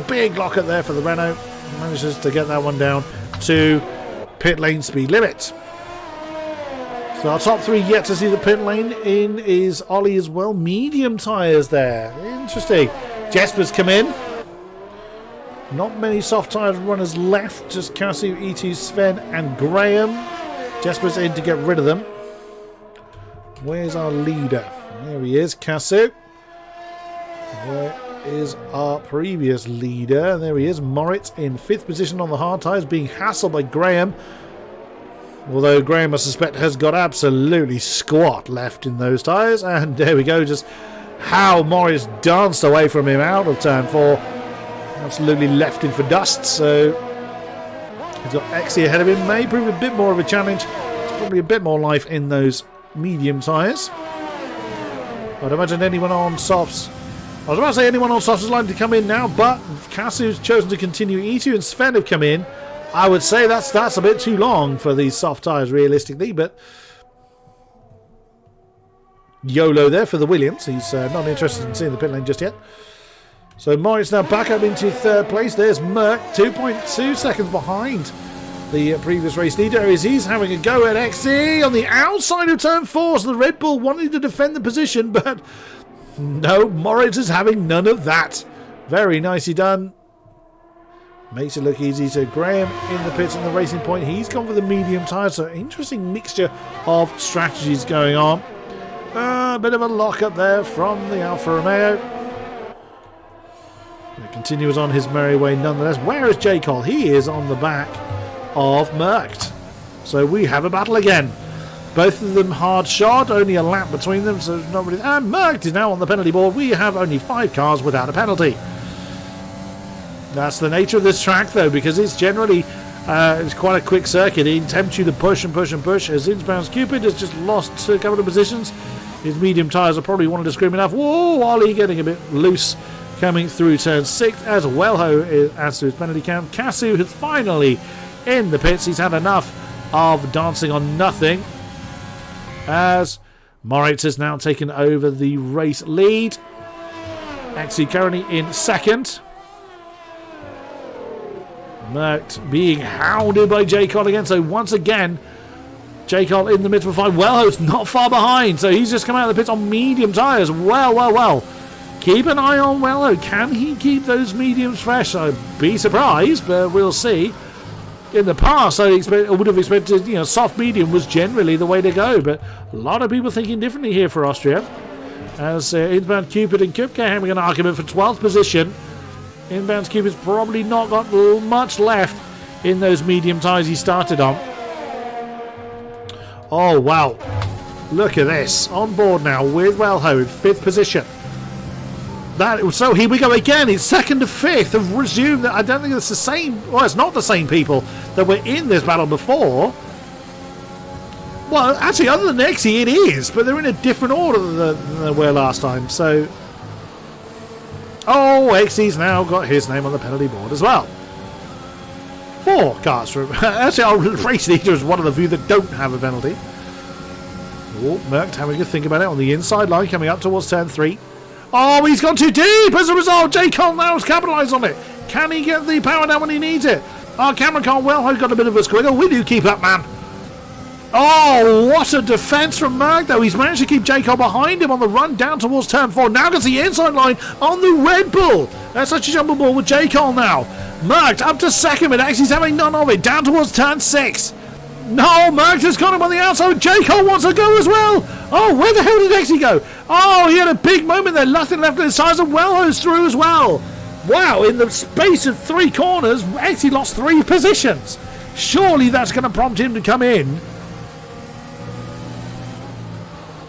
Speaker 4: big lockout there for the Renault. Manages to get that one down to pit lane speed limit. So our top 3 yet to see the pit lane in is Ollie as well. Medium tyres there. Interesting. Jesper's come in. Not many soft tyre runners left. Just Casu, E2, Sven and Graham. Jesper's in to get rid of them. Where's our leader? There he is, Casu. Where is our previous leader? There he is, Moritz in 5th position on the hard tyres, being hassled by Graham. Although Graham, I suspect, has got absolutely squat left in those tyres. And there we go, just how Moritz danced away from him out of turn 4. Absolutely left in for dust. So he's got Exy ahead of him. May prove a bit more of a challenge. There's probably a bit more life in those medium tyres. I'd imagine anyone on softs. I was about to say anyone on softs is likely to come in now, but Casu's chosen to continue. E2 and Sven have come in. I would say that's a bit too long for these soft tyres realistically, but YOLO there for the Williams. He's not interested in seeing the pit lane just yet. So Moritz now back up into 3rd place. There's Merck, 2.2 seconds behind the previous race leader as he's having a go at XE on the outside of turn 4. So the Red Bull wanting to defend the position, but no, Moritz is having none of that. Very nicely done. Makes it look easy. So Graham in the pits on the Racing Point. He's gone for the medium tyre. So interesting mixture of strategies going on. A bit of a lock up there from the Alfa Romeo. It continues on his merry way nonetheless. Where is J. Cole? He is on the back of Merckx. So we have a battle again. Both of them hard shot, only a lap between them, so it's not really. And Merckx is now on the penalty board. We have only 5 cars without a penalty. That's the nature of this track, though, because it's generally it's quite a quick circuit. It tempts you to push and push and push. As Inbound Cupid has just lost a couple of positions. His medium tyres are probably wanting to scream enough. Whoa, Ollie getting a bit loose. Coming through turn 6 as Wellho adds to his penalty count. Casu is finally in the pits. He's had enough of dancing on nothing. As Moritz has now taken over the race lead. Exy currently in 2nd. Merckx being hounded by J. Cole again. So once again, J. Cole in the middle of 5. Wellho's not far behind. So he's just come out of the pits on medium tyres. Well. Keep an eye on Wello. Can he keep those mediums fresh? I'd be surprised, but we'll see. In the past, I would have expected, soft medium was generally the way to go, but a lot of people thinking differently here for Austria. As Inbound Cupid and Kupke having an argument for 12th position. Inbound Cupid's probably not got much left in those medium tyres he started on. Oh, wow. Look at this. On board now with Wellho in 5th position. So here we go again. It's 2nd to 5th have resumed. I don't think it's the same. Well, it's not the same people that were in this battle before. Well, actually, other than Exy, it is, but they're in a different order than they were last time. So, Exy's now got his name on the penalty board as well. 4 cars from. Actually, our race leader is one of the few that don't have a penalty. Merckx having a think about it on the inside line, coming up towards turn 3. Oh, he's gone too deep as a result. J. Cole now has capitalised on it. Can he get the power down when he needs it? Our camera car, Wellho's got a bit of a squiggle. Will you keep up, man? Oh, what a defence from Merck, though. He's managed to keep Jacob behind him on the run down towards turn 4. Now gets the inside line on the Red Bull. That's such a jumper ball with Jacob now. Merck up to second, but actually he's having none of it. Down towards turn 6. No, Merck has got him on the outside. Jacob wants to go as well. Oh, where the hell did Exy go? Oh, he had a big moment there. Nothing left on his sides, and Wellho's through as well. Wow, in the space of 3 corners, Exy lost 3 positions. Surely that's going to prompt him to come in.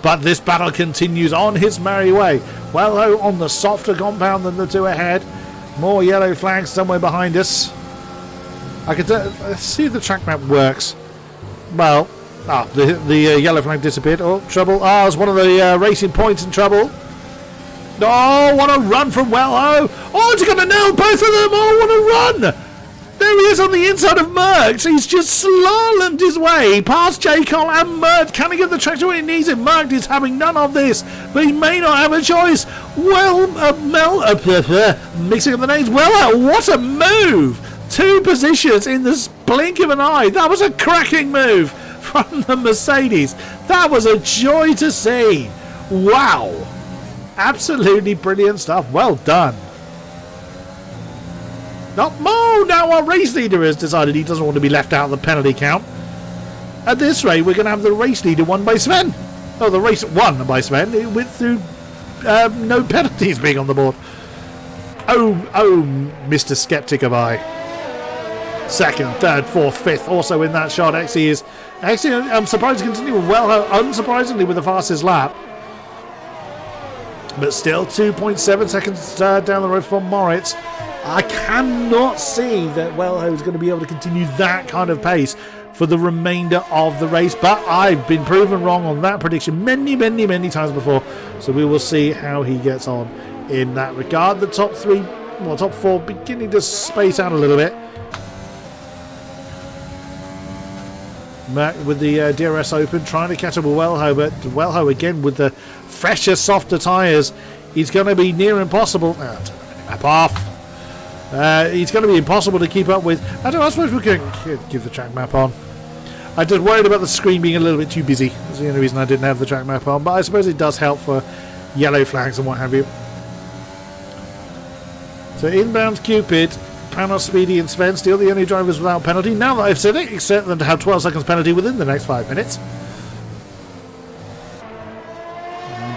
Speaker 4: But this battle continues on his merry way. Wellho on the softer compound than the 2 ahead. More yellow flags somewhere behind us. I could let's see if the track map works. Well, the yellow flag disappeared. Oh, trouble. Oh, it's one of the racing points in trouble. Oh, what a run from Wellho. Oh, it's going to nail both of them. Oh, what a run. There he is on the inside of Merckx. He's just slalomed his way past Jacob and Merckx. Can he get the traction when he needs it? Merckx is having none of this, but he may not have a choice. Well, mixing up the names. Well, what a move. 2 positions in the blink of an eye. That was a cracking move from the Mercedes. That was a joy to see. Wow. Absolutely brilliant stuff. Well done. Now our race leader has decided he doesn't want to be left out of the penalty count. At this rate, we're going to have the race leader won by Sven. Oh, the race won by Sven through no penalties being on the board. Oh, Mr. Skeptic of I. 2nd, 3rd, 4th, 5th also in that shot. Exy is actually, I'm surprised to continue well, unsurprisingly, with the fastest lap. But still 2.7 seconds down the road from Moritz. I cannot see that Wellho is going to be able to continue that kind of pace for the remainder of the race. But I've been proven wrong on that prediction many times before. So we will see how he gets on in that regard. The top 4 beginning to space out a little bit. Mac with the DRS open, trying to catch up with Wellho, but Wellho again with the fresher, softer tyres. He's going to be near impossible. Turn the map off. It's going to be impossible to keep up with. I suppose we can give the track map on. I just worried about the screen being a little bit too busy. That's the only reason I didn't have the track map on. But I suppose it does help for yellow flags and what have you. So inbound Cupid, Panos, Speedy and Sven still the only drivers without penalty. Now that I've said it, expect them to have 12 seconds penalty within the next 5 minutes.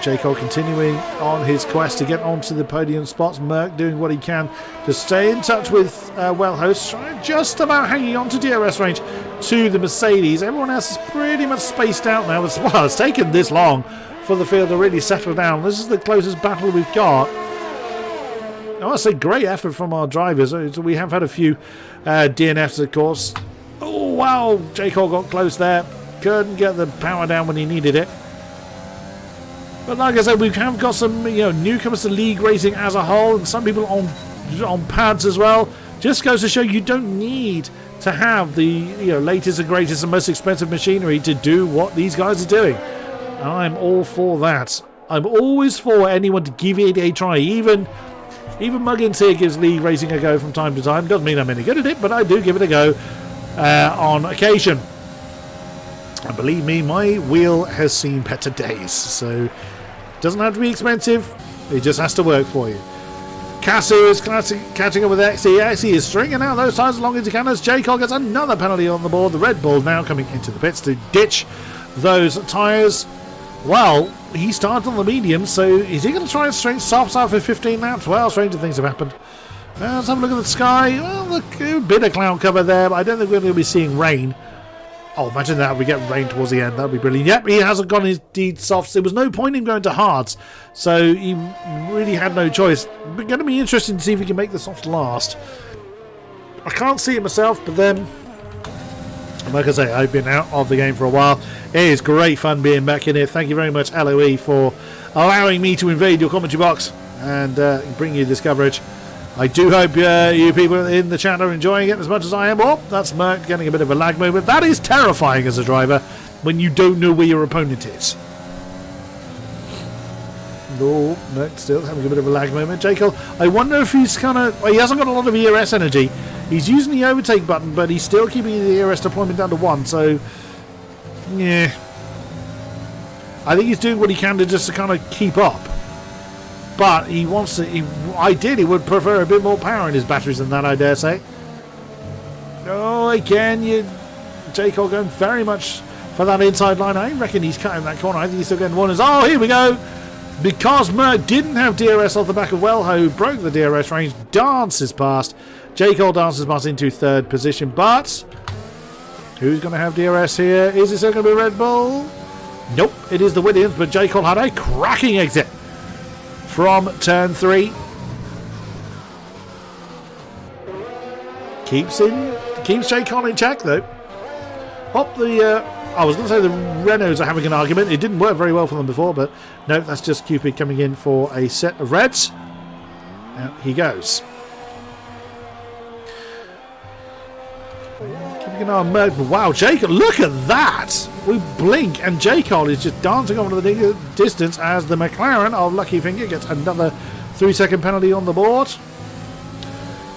Speaker 4: Jacob continuing on his quest to get onto the podium spots. Merck doing what he can to stay in touch with Wellhost, trying just about hanging on to DRS range to the Mercedes. Everyone else is pretty much spaced out now. Well, it's taken this long for the field to really settle down. This is the closest battle we've got. I must say, great effort from our drivers. We have had a few DNFs, of course. Oh, wow. Jacob got close there. Couldn't get the power down when he needed it. But like I said, we have got some newcomers to league racing as a whole, and some people on pads as well. Just goes to show you don't need to have the latest and greatest and most expensive machinery to do what these guys are doing. And I'm all for that. I'm always for anyone to give it a try. Even Muggins here gives league racing a go from time to time. Doesn't mean I'm any good at it, but I do give it a go on occasion. And believe me, my wheel has seen better days. So doesn't have to be expensive, it just has to work for you. Casu is catching up with Exy. Exy is stringing out those tyres as long as he can as Jacob gets another penalty on the board. The Red Bull now coming into the pits to ditch those tyres. Well, he started on the medium, so is he going to try and string softs out for 15 laps? Well, stranger things have happened. Let's have a look at the sky. Well, look, a bit of cloud cover there, but I don't think we're going to be seeing rain. Oh, imagine that, we get rain towards the end. That would be brilliant. Yep, he hasn't gone his deed softs. There was no point in going to hards, so he really had no choice. But going to be interesting to see if he can make the soft last. I can't see it myself, but then, like I say, I've been out of the game for a while. It is great fun being back in here. Thank you very much, LOE, for allowing me to invade your commentary box and bring you this coverage. I do hope you people in the chat are enjoying it as much as I am. Oh, that's Merck getting a bit of a lag movement. That is terrifying as a driver when you don't know where your opponent is. No, Merck still having a bit of a lag moment. Jacob, I wonder if he's kind of... Well, he hasn't got a lot of ERS energy. He's using the overtake button, but he's still keeping the ERS deployment down to 1. So Yeah. I think he's doing what he can to just to kind of keep up. But he wants to... He ideally would prefer a bit more power in his batteries than that, I dare say. Oh, again, J. Cole going very much for that inside line. I reckon he's cutting that corner. I think he's still getting warnings. Oh, here we go. Because Merck didn't have DRS off the back of Wellho, who broke the DRS range, dances past. J. Cole dances past into third position. But who's going to have DRS here? Is it still going to be Red Bull? Nope, it is the Williams, but J. Cole had a cracking exit from turn 3. Keeps J. Cole in check, though. I was going to say the Renaults are having an argument. It didn't work very well for them before, but no, that's just Cupid coming in for a set of reds. Out he goes. Keeping an eye on Merck. Wow, J. Cole, look at that! We blink, and J. Cole is just dancing off into the distance as the McLaren of Lucky Finger gets another 3-second penalty on the board.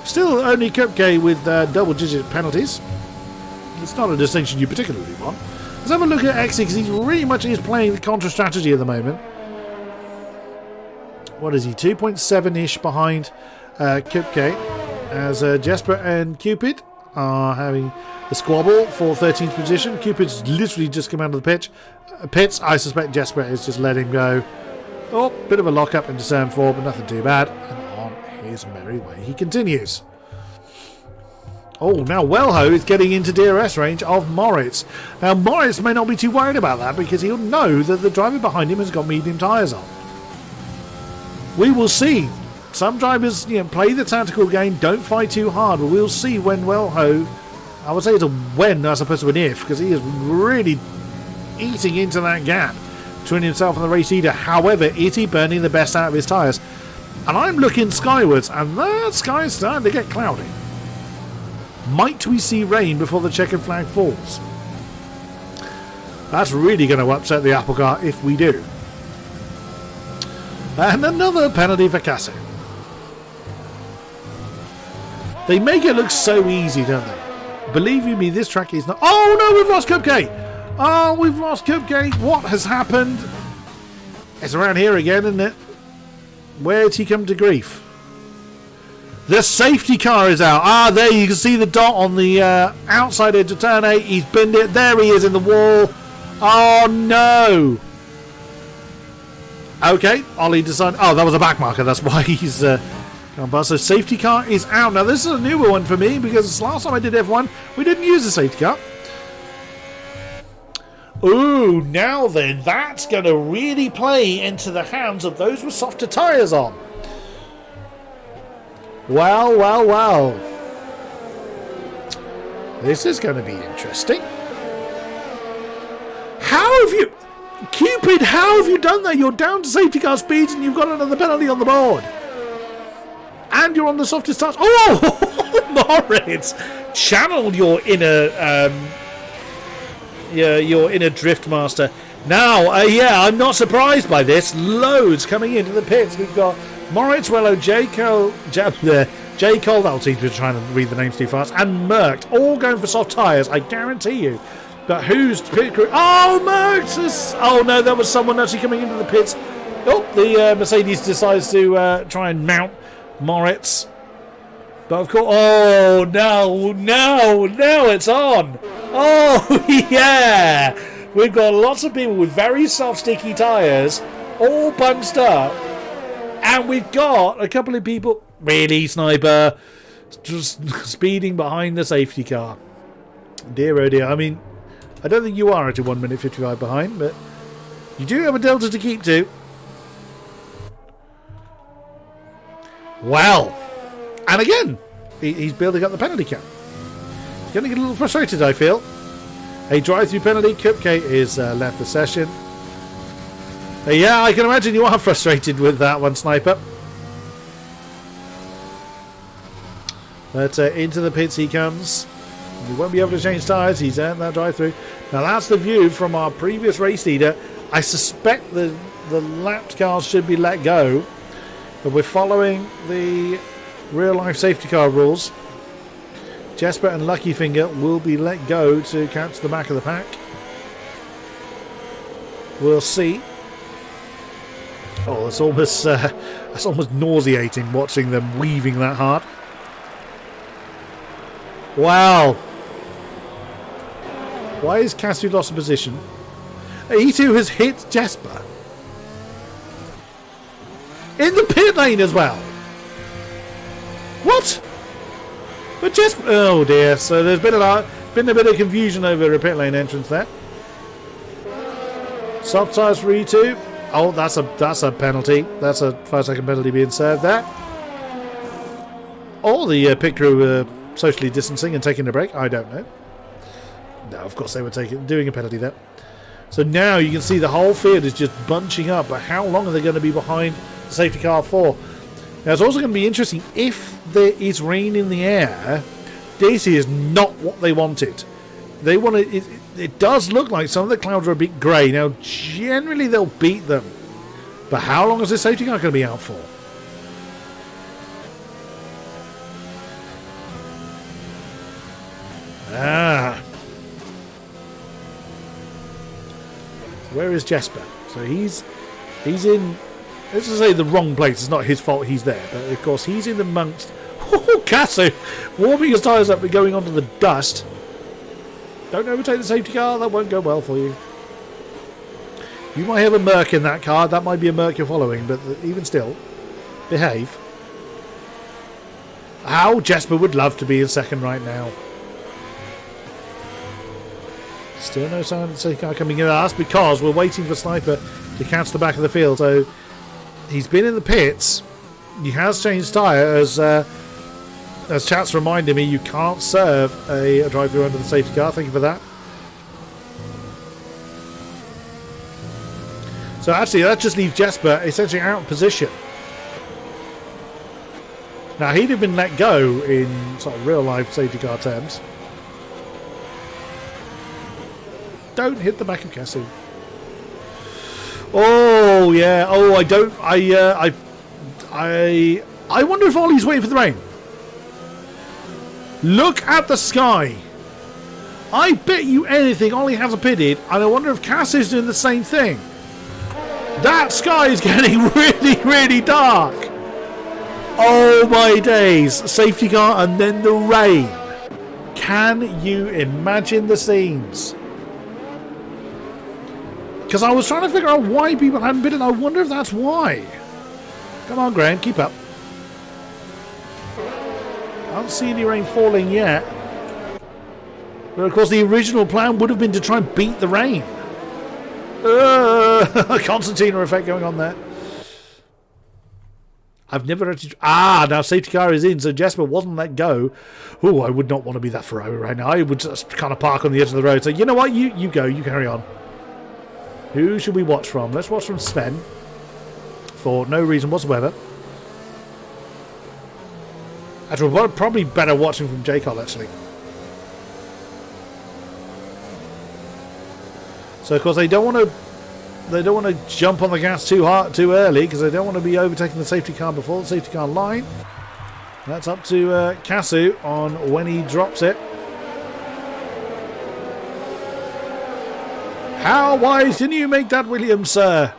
Speaker 4: Still only Cupcake with double-digit penalties. It's not a distinction you particularly want. Let's have a look at Exy, because he really much is playing the contra strategy at the moment. What is he? 2.7-ish behind Cupcake, as Jesper and Cupid are having a squabble for 13th position. Cupid's literally just come out of the pits. I suspect Jesper is just letting him go. Oh, bit of a lock-up into turn 4, but nothing too bad. And on his merry way he continues. Oh, now Wellho is getting into DRS range of Moritz. Now, Moritz may not be too worried about that because he'll know that the driver behind him has got medium tyres on. We will see. Some drivers, play the tactical game, don't fight too hard, but we'll see when Wellho... I would say it's a when as opposed to an if, because he is really eating into that gap between himself and the race leader. However, is he burning the best out of his tyres? And I'm looking skywards, and that sky is starting to get cloudy. Might we see rain before the checkered flag falls? That's really going to upset the apple cart if we do. And another penalty for Casso. They make it look so easy, don't they? Believe you me, this track is not... Oh no, we've lost Cupcake! Oh, we've lost Cupcake! What has happened? It's around here again, isn't it? Where'd he come to grief? The safety car is out. Ah, there you can see the dot on the outside edge of turn 8. He's binned it. There he is in the wall. Oh, no. Okay, Ollie decided... Oh, that was a back marker. That's why he's gone past. So safety car is out. Now, this is a newer one for me because last time I did F1, we didn't use the safety car. Ooh, now then, that's going to really play into the hands of those with softer tyres on. Well, well, well. This is going to be interesting. How have you... Cupid, how have you done that? You're down to safety car speeds and you've got another penalty on the board. And you're on the softest tyres. Oh, Moritz! Channel your inner... your inner drift master. Now, yeah, I'm not surprised by this. Loads coming into the pits. We've got Moritz, Wello, J. Cole, that'll seem to be trying to read the names too fast, and Merck, all going for soft tyres, I guarantee you. But who's pit crew? Oh, Merck! Oh no, there was someone actually coming into the pits. Oh, the Mercedes decides to try and mount Moritz. But of course, oh no, it's on. Oh yeah, we've got lots of people with very soft, sticky tyres, all bunched up, and we've got a couple of people, really, Sniper, just speeding behind the safety car. Dear oh dear. I mean, I don't think you are at 1 minute 55 behind, but you do have a delta to keep to. Well, and again, he's building up the penalty count. He's going to get a little frustrated, I feel. A drive-through penalty. Cupcake is left the session. Yeah, I can imagine you are frustrated with that one, Sniper. But into the pits he comes. He won't be able to change tyres. He's at that drive-through. Now that's the view from our previous race leader. I suspect the lapped cars should be let go. But we're following the real-life safety car rules. Jesper and Lucky Finger will be let go to catch the back of the pack. We'll see. Oh, that's almost nauseating watching them weaving that hard. Wow. Why is Cassidy lost a position? E2 has hit Jesper. In the pit lane as well. What? But Jesper... Oh dear. So there's been a bit of confusion over a pit lane entrance there. Soft tyres for E2. Oh, that's a penalty. That's a 5-second penalty being served there. Or the pit crew were socially distancing and taking a break. I don't know. No, of course they were doing a penalty there. So now you can see the whole field is just bunching up. But how long are they going to be behind the safety car for? Now it's also going to be interesting if there is rain in the air. This is not what they wanted. They wanted it does look like some of the clouds are a bit grey. Now, generally they'll beat them. But how long is this safety car going to be out for? Where is Jesper? So he's in, let's just say, the wrong place. It's not his fault he's there. But, of course, he's in amongst... Oh, Casso! Warming his tyres up and going onto the dust. Don't overtake the safety car. That won't go well for you. You might have a Merc in that car. That might be a Merc you're following. But even still, behave. How Jesper would love to be in second right now. Still no sign of the safety car coming in. That's because we're waiting for Sniper to catch the back of the field. So he's been in the pits. He has changed tyre as chat's reminded me, you can't serve a drive-through under the safety car. Thank you for that. So actually, that just leaves Jesper essentially out of position. Now, he'd have been let go in sort of real-life safety car terms. Don't hit the back of Cassie. Oh, yeah. Oh, I don't... I wonder if Ollie's waiting for the rain. Look at the sky. I bet you anything Ollie hasn't pitted, and I wonder if Cass is doing the same thing. That sky is getting really, really dark. Oh my days. Safety car and then the rain. Can you imagine the scenes? Because I was trying to figure out why people hadn't pitted. I wonder if that's why. Come on, Graham, keep up. Can't see any rain falling yet. But of course the original plan would have been to try and beat the rain. Concertina effect going on there. I've never actually... now safety car is in, so Jesper wasn't let go. Oh, I would not want to be that Ferrari right now. I would just kind of park on the edge of the road. So you know what? You go. You carry on. Who should we watch from? Let's watch from Sven. For no reason whatsoever. Actually, we're probably better watching from J-Col, actually. So, of course, they don't want to jump on the gas too early because they don't want to be overtaking the safety car before the safety car line. That's up to Casu on when he drops it. How wise didn't you make that, Williams, sir?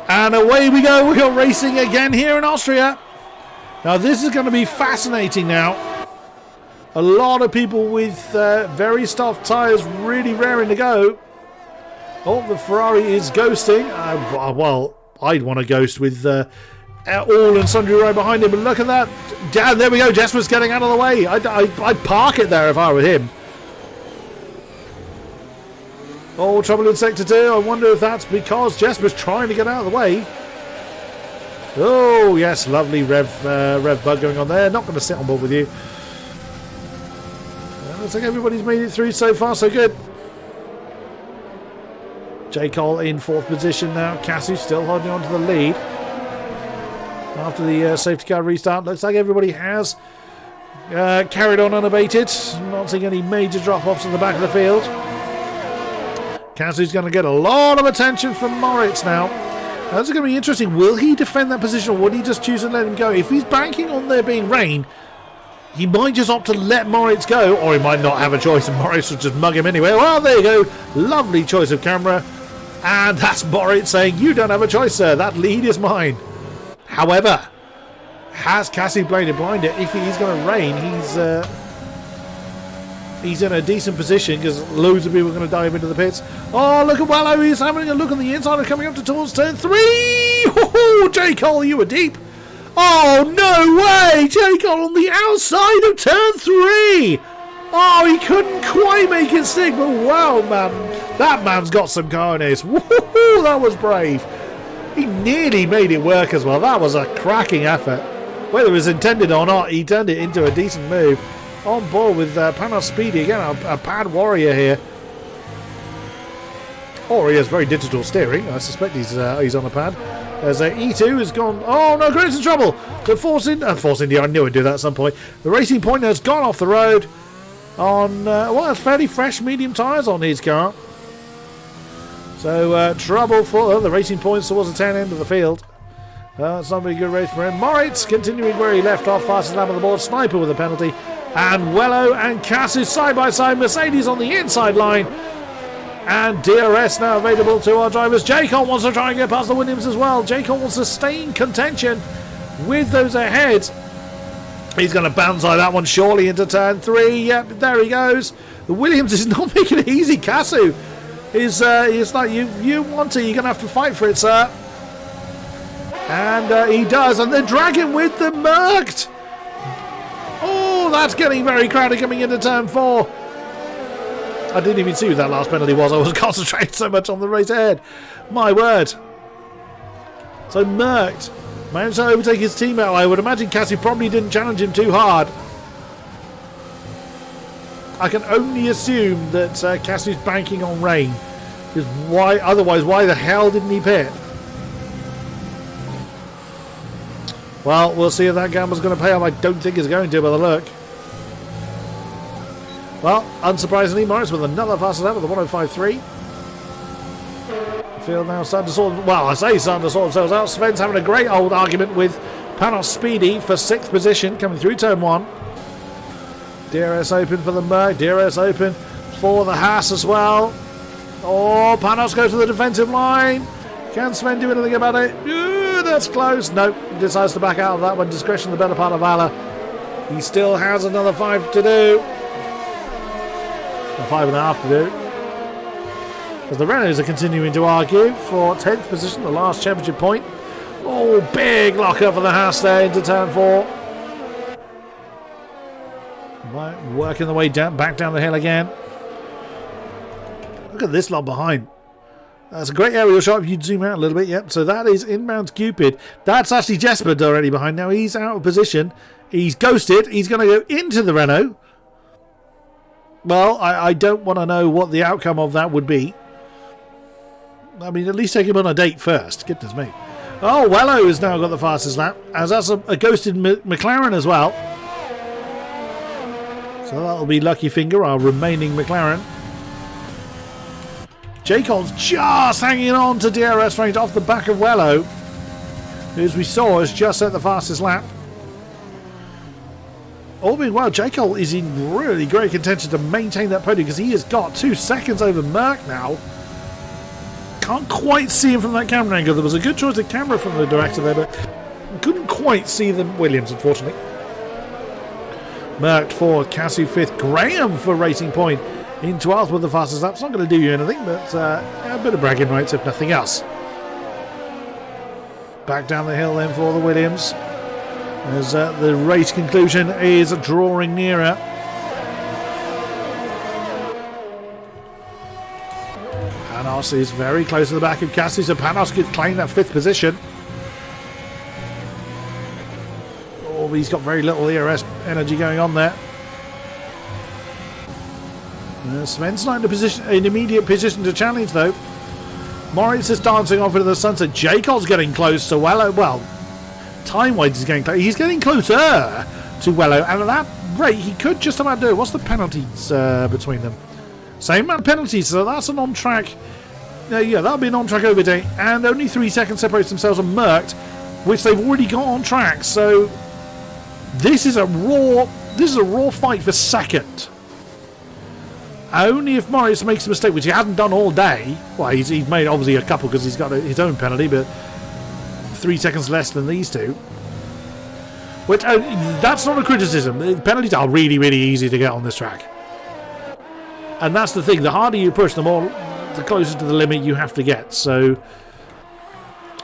Speaker 4: And away we go. We are racing again here in Austria. Now, this is going to be fascinating now. A lot of people with very stuffed tyres really raring to go. Oh, the Ferrari is ghosting. Well, I'd want to ghost with all and sundry right behind him. But look at that. Yeah, there we go. Jesper's getting out of the way. I'd park it there if I were him. Oh, trouble in Sector 2. I wonder if that's because Jesper's trying to get out of the way. Oh, yes. Lovely rev bug going on there. Not going to sit on board with you. Looks like everybody's made it through so far, so good. J. Cole in 4th position now. Cassie still holding on to the lead. After the safety car restart, looks like everybody has carried on unabated. Not seeing any major drop-offs in the back of the field. Cassie's going to get a lot of attention from Moritz now. That's going to be interesting. Will he defend that position or would he just choose to let him go? If he's banking on there being rain, he might just opt to let Moritz go, or he might not have a choice and Moritz will just mug him anyway. Well, there you go. Lovely choice of camera. And that's Moritz saying, you don't have a choice, sir. That lead is mine. However, has Cassie played a blinder? If he's going to rain, he's in a decent position because loads of people are going to dive into the pits. Oh, look at Wallow. He's having a look on the inside and coming up towards turn 3. Oh, J. Cole, you were deep. Oh, no way. J. Cole on the outside of turn 3. Oh, he couldn't quite make it stick, but wow, man. That man's got some cojones. Woohoo, that was brave. He nearly made it work as well. That was a cracking effort. Whether it was intended or not, he turned it into a decent move. On board with Panos Speedy again, a pad warrior here. Or he has very digital steering. I suspect he's on a pad. As E2 has gone. Oh no, Graham's in trouble. The Force India. I knew I'd do that at some point. The Racing Point has gone off the road on well, it's fairly fresh medium tyres on his car. So trouble for the Racing Points towards the 10 end of the field. It's not a very good race for him. Moritz continuing where he left off, fastest lap on the board. Sniper with a penalty. And Wello and Cassis side by side. Mercedes on the inside line. And DRS now available to our drivers. Jacon wants to try and get past the Williams as well. Jacon wants to stay in contention with those ahead. He's going to banzai that one surely into turn 3. Yep, there he goes. The Williams is not making it easy. Casu is like, you want it, you're going to have to fight for it, sir. And he does. And the Dragon with the Mercked. Oh, that's getting very crowded coming into turn 4. I didn't even see who that last penalty was. I was concentrating so much on the race ahead. My word. So Mercked managed to overtake his teammate. I would imagine Cassie probably didn't challenge him too hard. I can only assume that Cassie's banking on rain. Because otherwise, why the hell didn't he pit? Well, we'll see if that gamble's going to pay off. I don't think it's going to by the look. Well, unsurprisingly, Morris with another fastest lap with the 105.3. The field now starting to sort. Well, I say starting to sort themselves out. Sven's having a great old argument with Panos Speedy for 6th position coming through turn 1. DRS open for the Merc. DRS open for the Haas as well. Oh, Panos goes to the defensive line. Can Sven do anything about it? Ooh, that's close. Nope. Decides to back out of that one. Discretion the better part of valor. He still has another 5 to do. 5.5 to do. As the Renaults are continuing to argue for 10th position, the last championship point. Oh, big locker for the Haas there into turn 4. Working the way down, back down the hill again. Look at this lot behind. That's a great aerial shot if you zoom out a little bit. Yep, so that is inbound Cupid. That's actually Jesper already behind. Now he's out of position. He's ghosted. He's going to go into the Renault. Well, I don't want to know what the outcome of that would be. I mean, at least take him on a date first. Goodness me. Oh, Wello has now got the fastest lap. As that's a ghosted McLaren as well. So that'll be Lucky Finger, our remaining McLaren. Jacob's just hanging on to DRS range off the back of Wello, who, as we saw, has just set the fastest lap. All being well, Jacob is in really great contention to maintain that podium because he has got 2 seconds over Merck now. Can't quite see him from that camera angle. There was a good choice of camera from the director there, but couldn't quite see the Williams, unfortunately. Merck for Cassie 5th. Graham for Racing Point in 12th with the fastest lap. It's not going to do you anything, but a bit of bragging rights if nothing else. Back down the hill then for the Williams. As the race conclusion is drawing nearer. Panos is very close to the back of Cassie, so Panos could claim that 5th position. Oh, he's got very little ERS energy going on there. Sven's not in immediate position to challenge though. Moritz is dancing off into the sunset. Jacob's getting close to Wello. Well, time-wise he's getting close. He's getting closer to Wello, and at that rate he could just about do it. What's the penalties between them? Same amount of penalties, so that's an on-track. Yeah, that'll be an on-track overtake, and only 3 seconds separates themselves from Mercked, which they've already got on track. So this is a raw fight for second. Only if Moritz makes a mistake, which he hasn't done all day. Well, he's made obviously a couple because he's got his own penalty, but 3 seconds less than these two. Which, that's not a criticism. The penalties are really, really easy to get on this track. And that's the thing. The harder you push, the closer to the limit you have to get. So,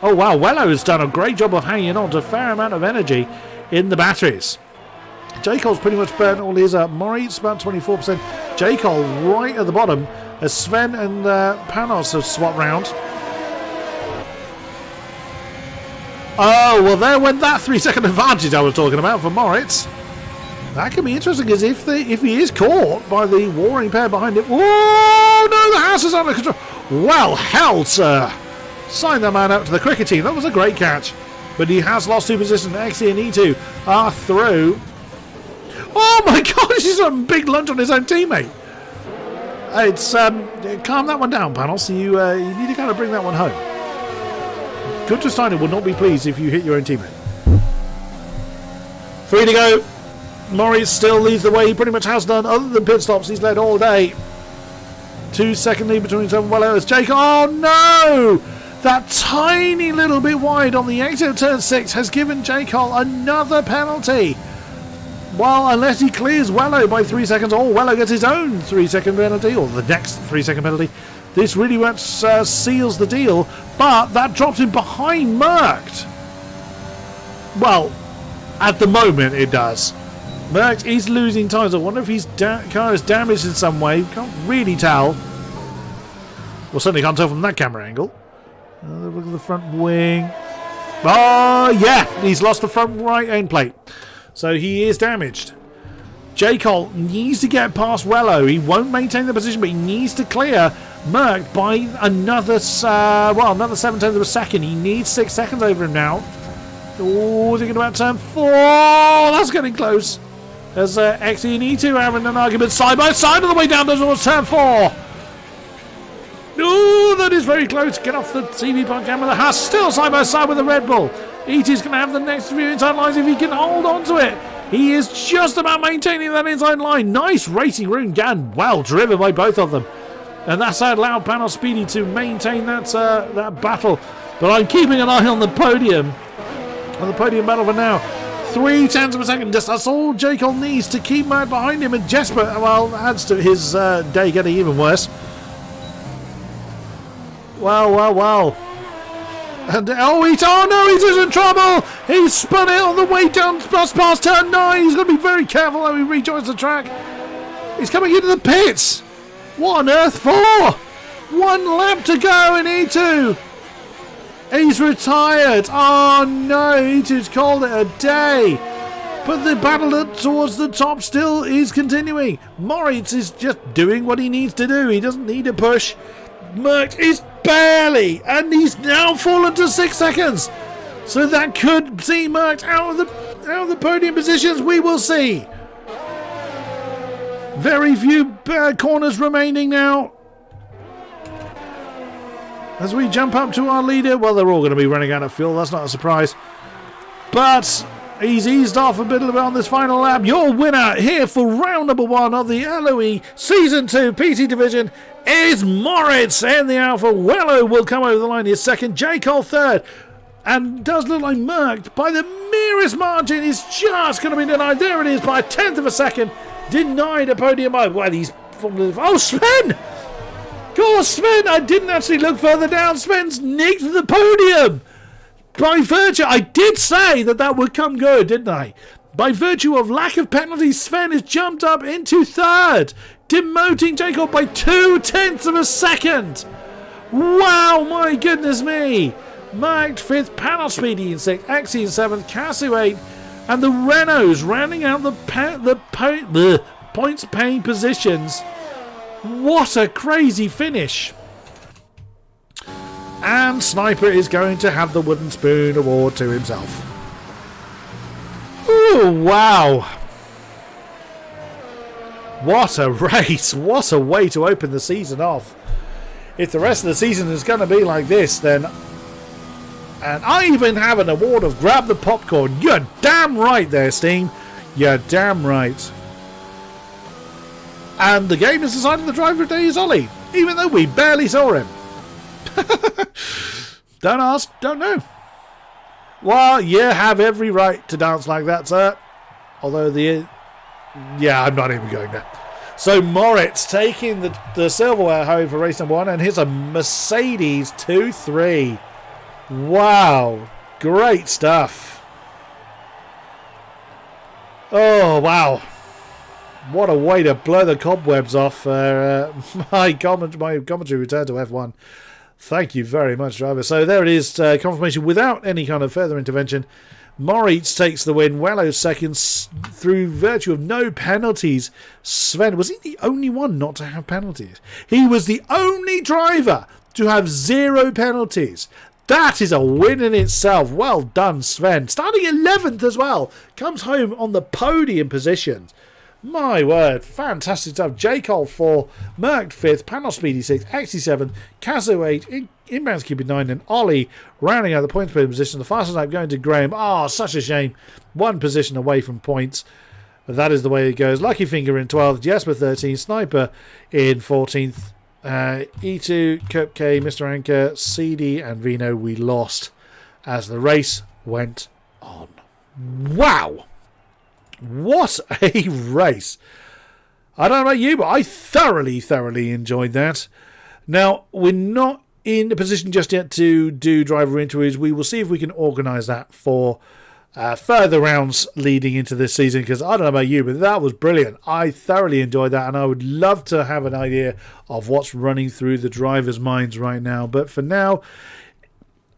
Speaker 4: oh wow, Wello has done a great job of hanging on to a fair amount of energy in the batteries. J. Cole's pretty much burnt all his up. Moritz about 24%. J. Cole right at the bottom as Sven and Panos have swapped round. Oh, well, there went that 3-second advantage I was talking about for Moritz. That can be interesting, because if he is caught by the warring pair behind him... Oh, no, the house is under control. Well held, sir. Sign that man up to the cricket team. That was a great catch. But he has lost 2 positions. Xe and E2 are through. Oh, my God, he's a big lunge on his own teammate. It's calm that one down, Panos. You need to kind of bring that one home. Gunther Steiner will not be pleased if you hit your own teammate. 3 to go. Moritz still leads the way. He pretty much has done. Other than pit stops, he's led all day. 2-second lead between himself and Wello as Jake. Oh no! That tiny little bit wide on the exit of turn 6 has given J. Cole another penalty. Well, unless he clears Wello by 3 seconds, or Wello gets his own 3-second penalty, or the next 3-second penalty, this really much seals the deal. But that drops him behind Merckx. Well, at the moment it does. Merckx is losing time. I wonder if his car is damaged in some way. Can't really tell. Well, certainly can't tell from that camera angle. Look at the front wing. Oh, yeah. He's lost the front right end plate. So he is damaged. J. Cole needs to get past Wello. He won't maintain the position, but he needs to clear Merckx by another 7/10 of a second. He needs 6 seconds over him now. Oh, thinking about turn 4. That's getting close. As Xe and E2 having an argument side by side all the way down towards turn 4. Oh, that is very close. Get off the TV pod camera. The Haas still side by side with the Red Bull. E2's going to have the next few inside lines if he can hold on to it. He is just about maintaining that inside line. Nice racing room, and well driven by both of them. And that's allowed Panos Speedy to maintain that battle. But I'm keeping an eye on the podium. On the podium battle for now. 0.3 of a second. That's all J. Cole needs to keep Merckx behind him. And Jesper, well, adds to his day getting even worse. Wow. And oh no, he's in trouble. He's spun it on the way down past turn 9. He's got to be very careful how he rejoins the track. He's coming into the pits. What on earth for? 1 lap to go in E2. He's retired. Oh no, E2's called it a day. But the battle towards the top still is continuing. Moritz is just doing what he needs to do. He doesn't need a push. Merckx is barely, and he's now fallen to 6 seconds. So that could see Merckx out of the podium positions. We will see. Very few corners remaining now. As we jump up to our leader, well, they're all going to be running out of fuel. That's not a surprise. But he's eased off a bit on this final lap. Your winner here for round number 1 of the LOE Season 2 PT Division is Moritz in the Alpha. Wello will come over the line here second. J. Cole third. And does look like Merckx by the merest margin is just going to be denied. There it is by a 1/10 of a second. Denied a podium. Well, he's from the... Oh, Sven! Of course, Sven! I didn't actually look further down. Sven's nicked the podium. By virtue... I did say that would come good, didn't I? By virtue of lack of penalties, Sven has jumped up into third, demoting J. Cole by 0.2 of a second. Wow, my goodness me. Merckx 5th, Panos Speedy in 6th, Xe in 7th, Casu 8th, and the Renaults rounding out the points paying positions. What a crazy finish. And Sniper is going to have the wooden spoon award to himself. Ooh, wow. What a race. What a way to open the season off. If the rest of the season is going to be like this, then... And I even have an award of grab the popcorn. You're damn right there, Steam. You're damn right. And the game has decided the driver of the day is Ollie, even though we barely saw him. Don't ask, don't know. Well, you have every right to dance like that, sir. Although yeah, I'm not even going there. So Moritz taking the silverware home for race number 1, and here's a Mercedes 2-3. Wow, great stuff. Oh, wow. What a way to blow the cobwebs off my commentary return to F1. Thank you very much, driver. So there it is, confirmation without any kind of further intervention. Moritz takes the win. Wello seconds through virtue of no penalties. Sven, was he the only one not to have penalties? He was the only driver to have 0 penalties. That is a win in itself. Well done, Sven. Starting 11th as well. Comes home on the podium position. My word, fantastic stuff. J. Cole 4, Merck 5th, Panos Speedy 6, Exy 7, Caso 8, Inbounds Cupid 9, and Ollie rounding out the points per position. The fastest lap going to Graham. Oh, such a shame. 1 position away from points. But that is the way it goes. Lucky Finger in 12th, Jasper 13th, Sniper in 14th, E2, Cup K, Mr. Anchor, CD, and Vino we lost as the race went on. Wow! What a race. I don't know about you, but I thoroughly enjoyed that. Now, we're not in a position just yet to do driver interviews. We will see if we can organise that for further rounds leading into this season, because I don't know about you, but that was brilliant. I thoroughly enjoyed that, and I would love to have an idea of what's running through the drivers' minds right now. But for now,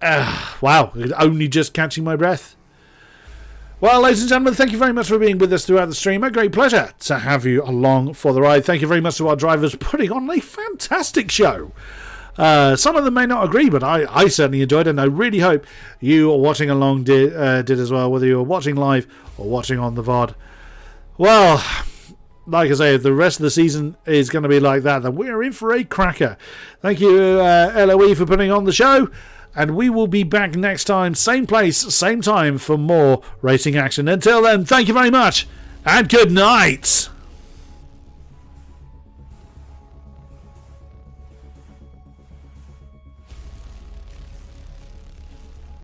Speaker 4: wow, only just catching my breath. Well, ladies and gentlemen, thank you very much for being with us throughout the stream. A great pleasure to have you along for the ride. Thank you very much to our drivers putting on a fantastic show. Some of them may not agree, but I certainly enjoyed it, and I really hope you watching along did as well, whether you're watching live or watching on the VOD. Well, like I say, if the rest of the season is going to be like that, then we're in for a cracker. Thank you, LOE, for putting on the show. And we will be back next time, same place, same time, for more racing action. Until then, thank you very much, and good night.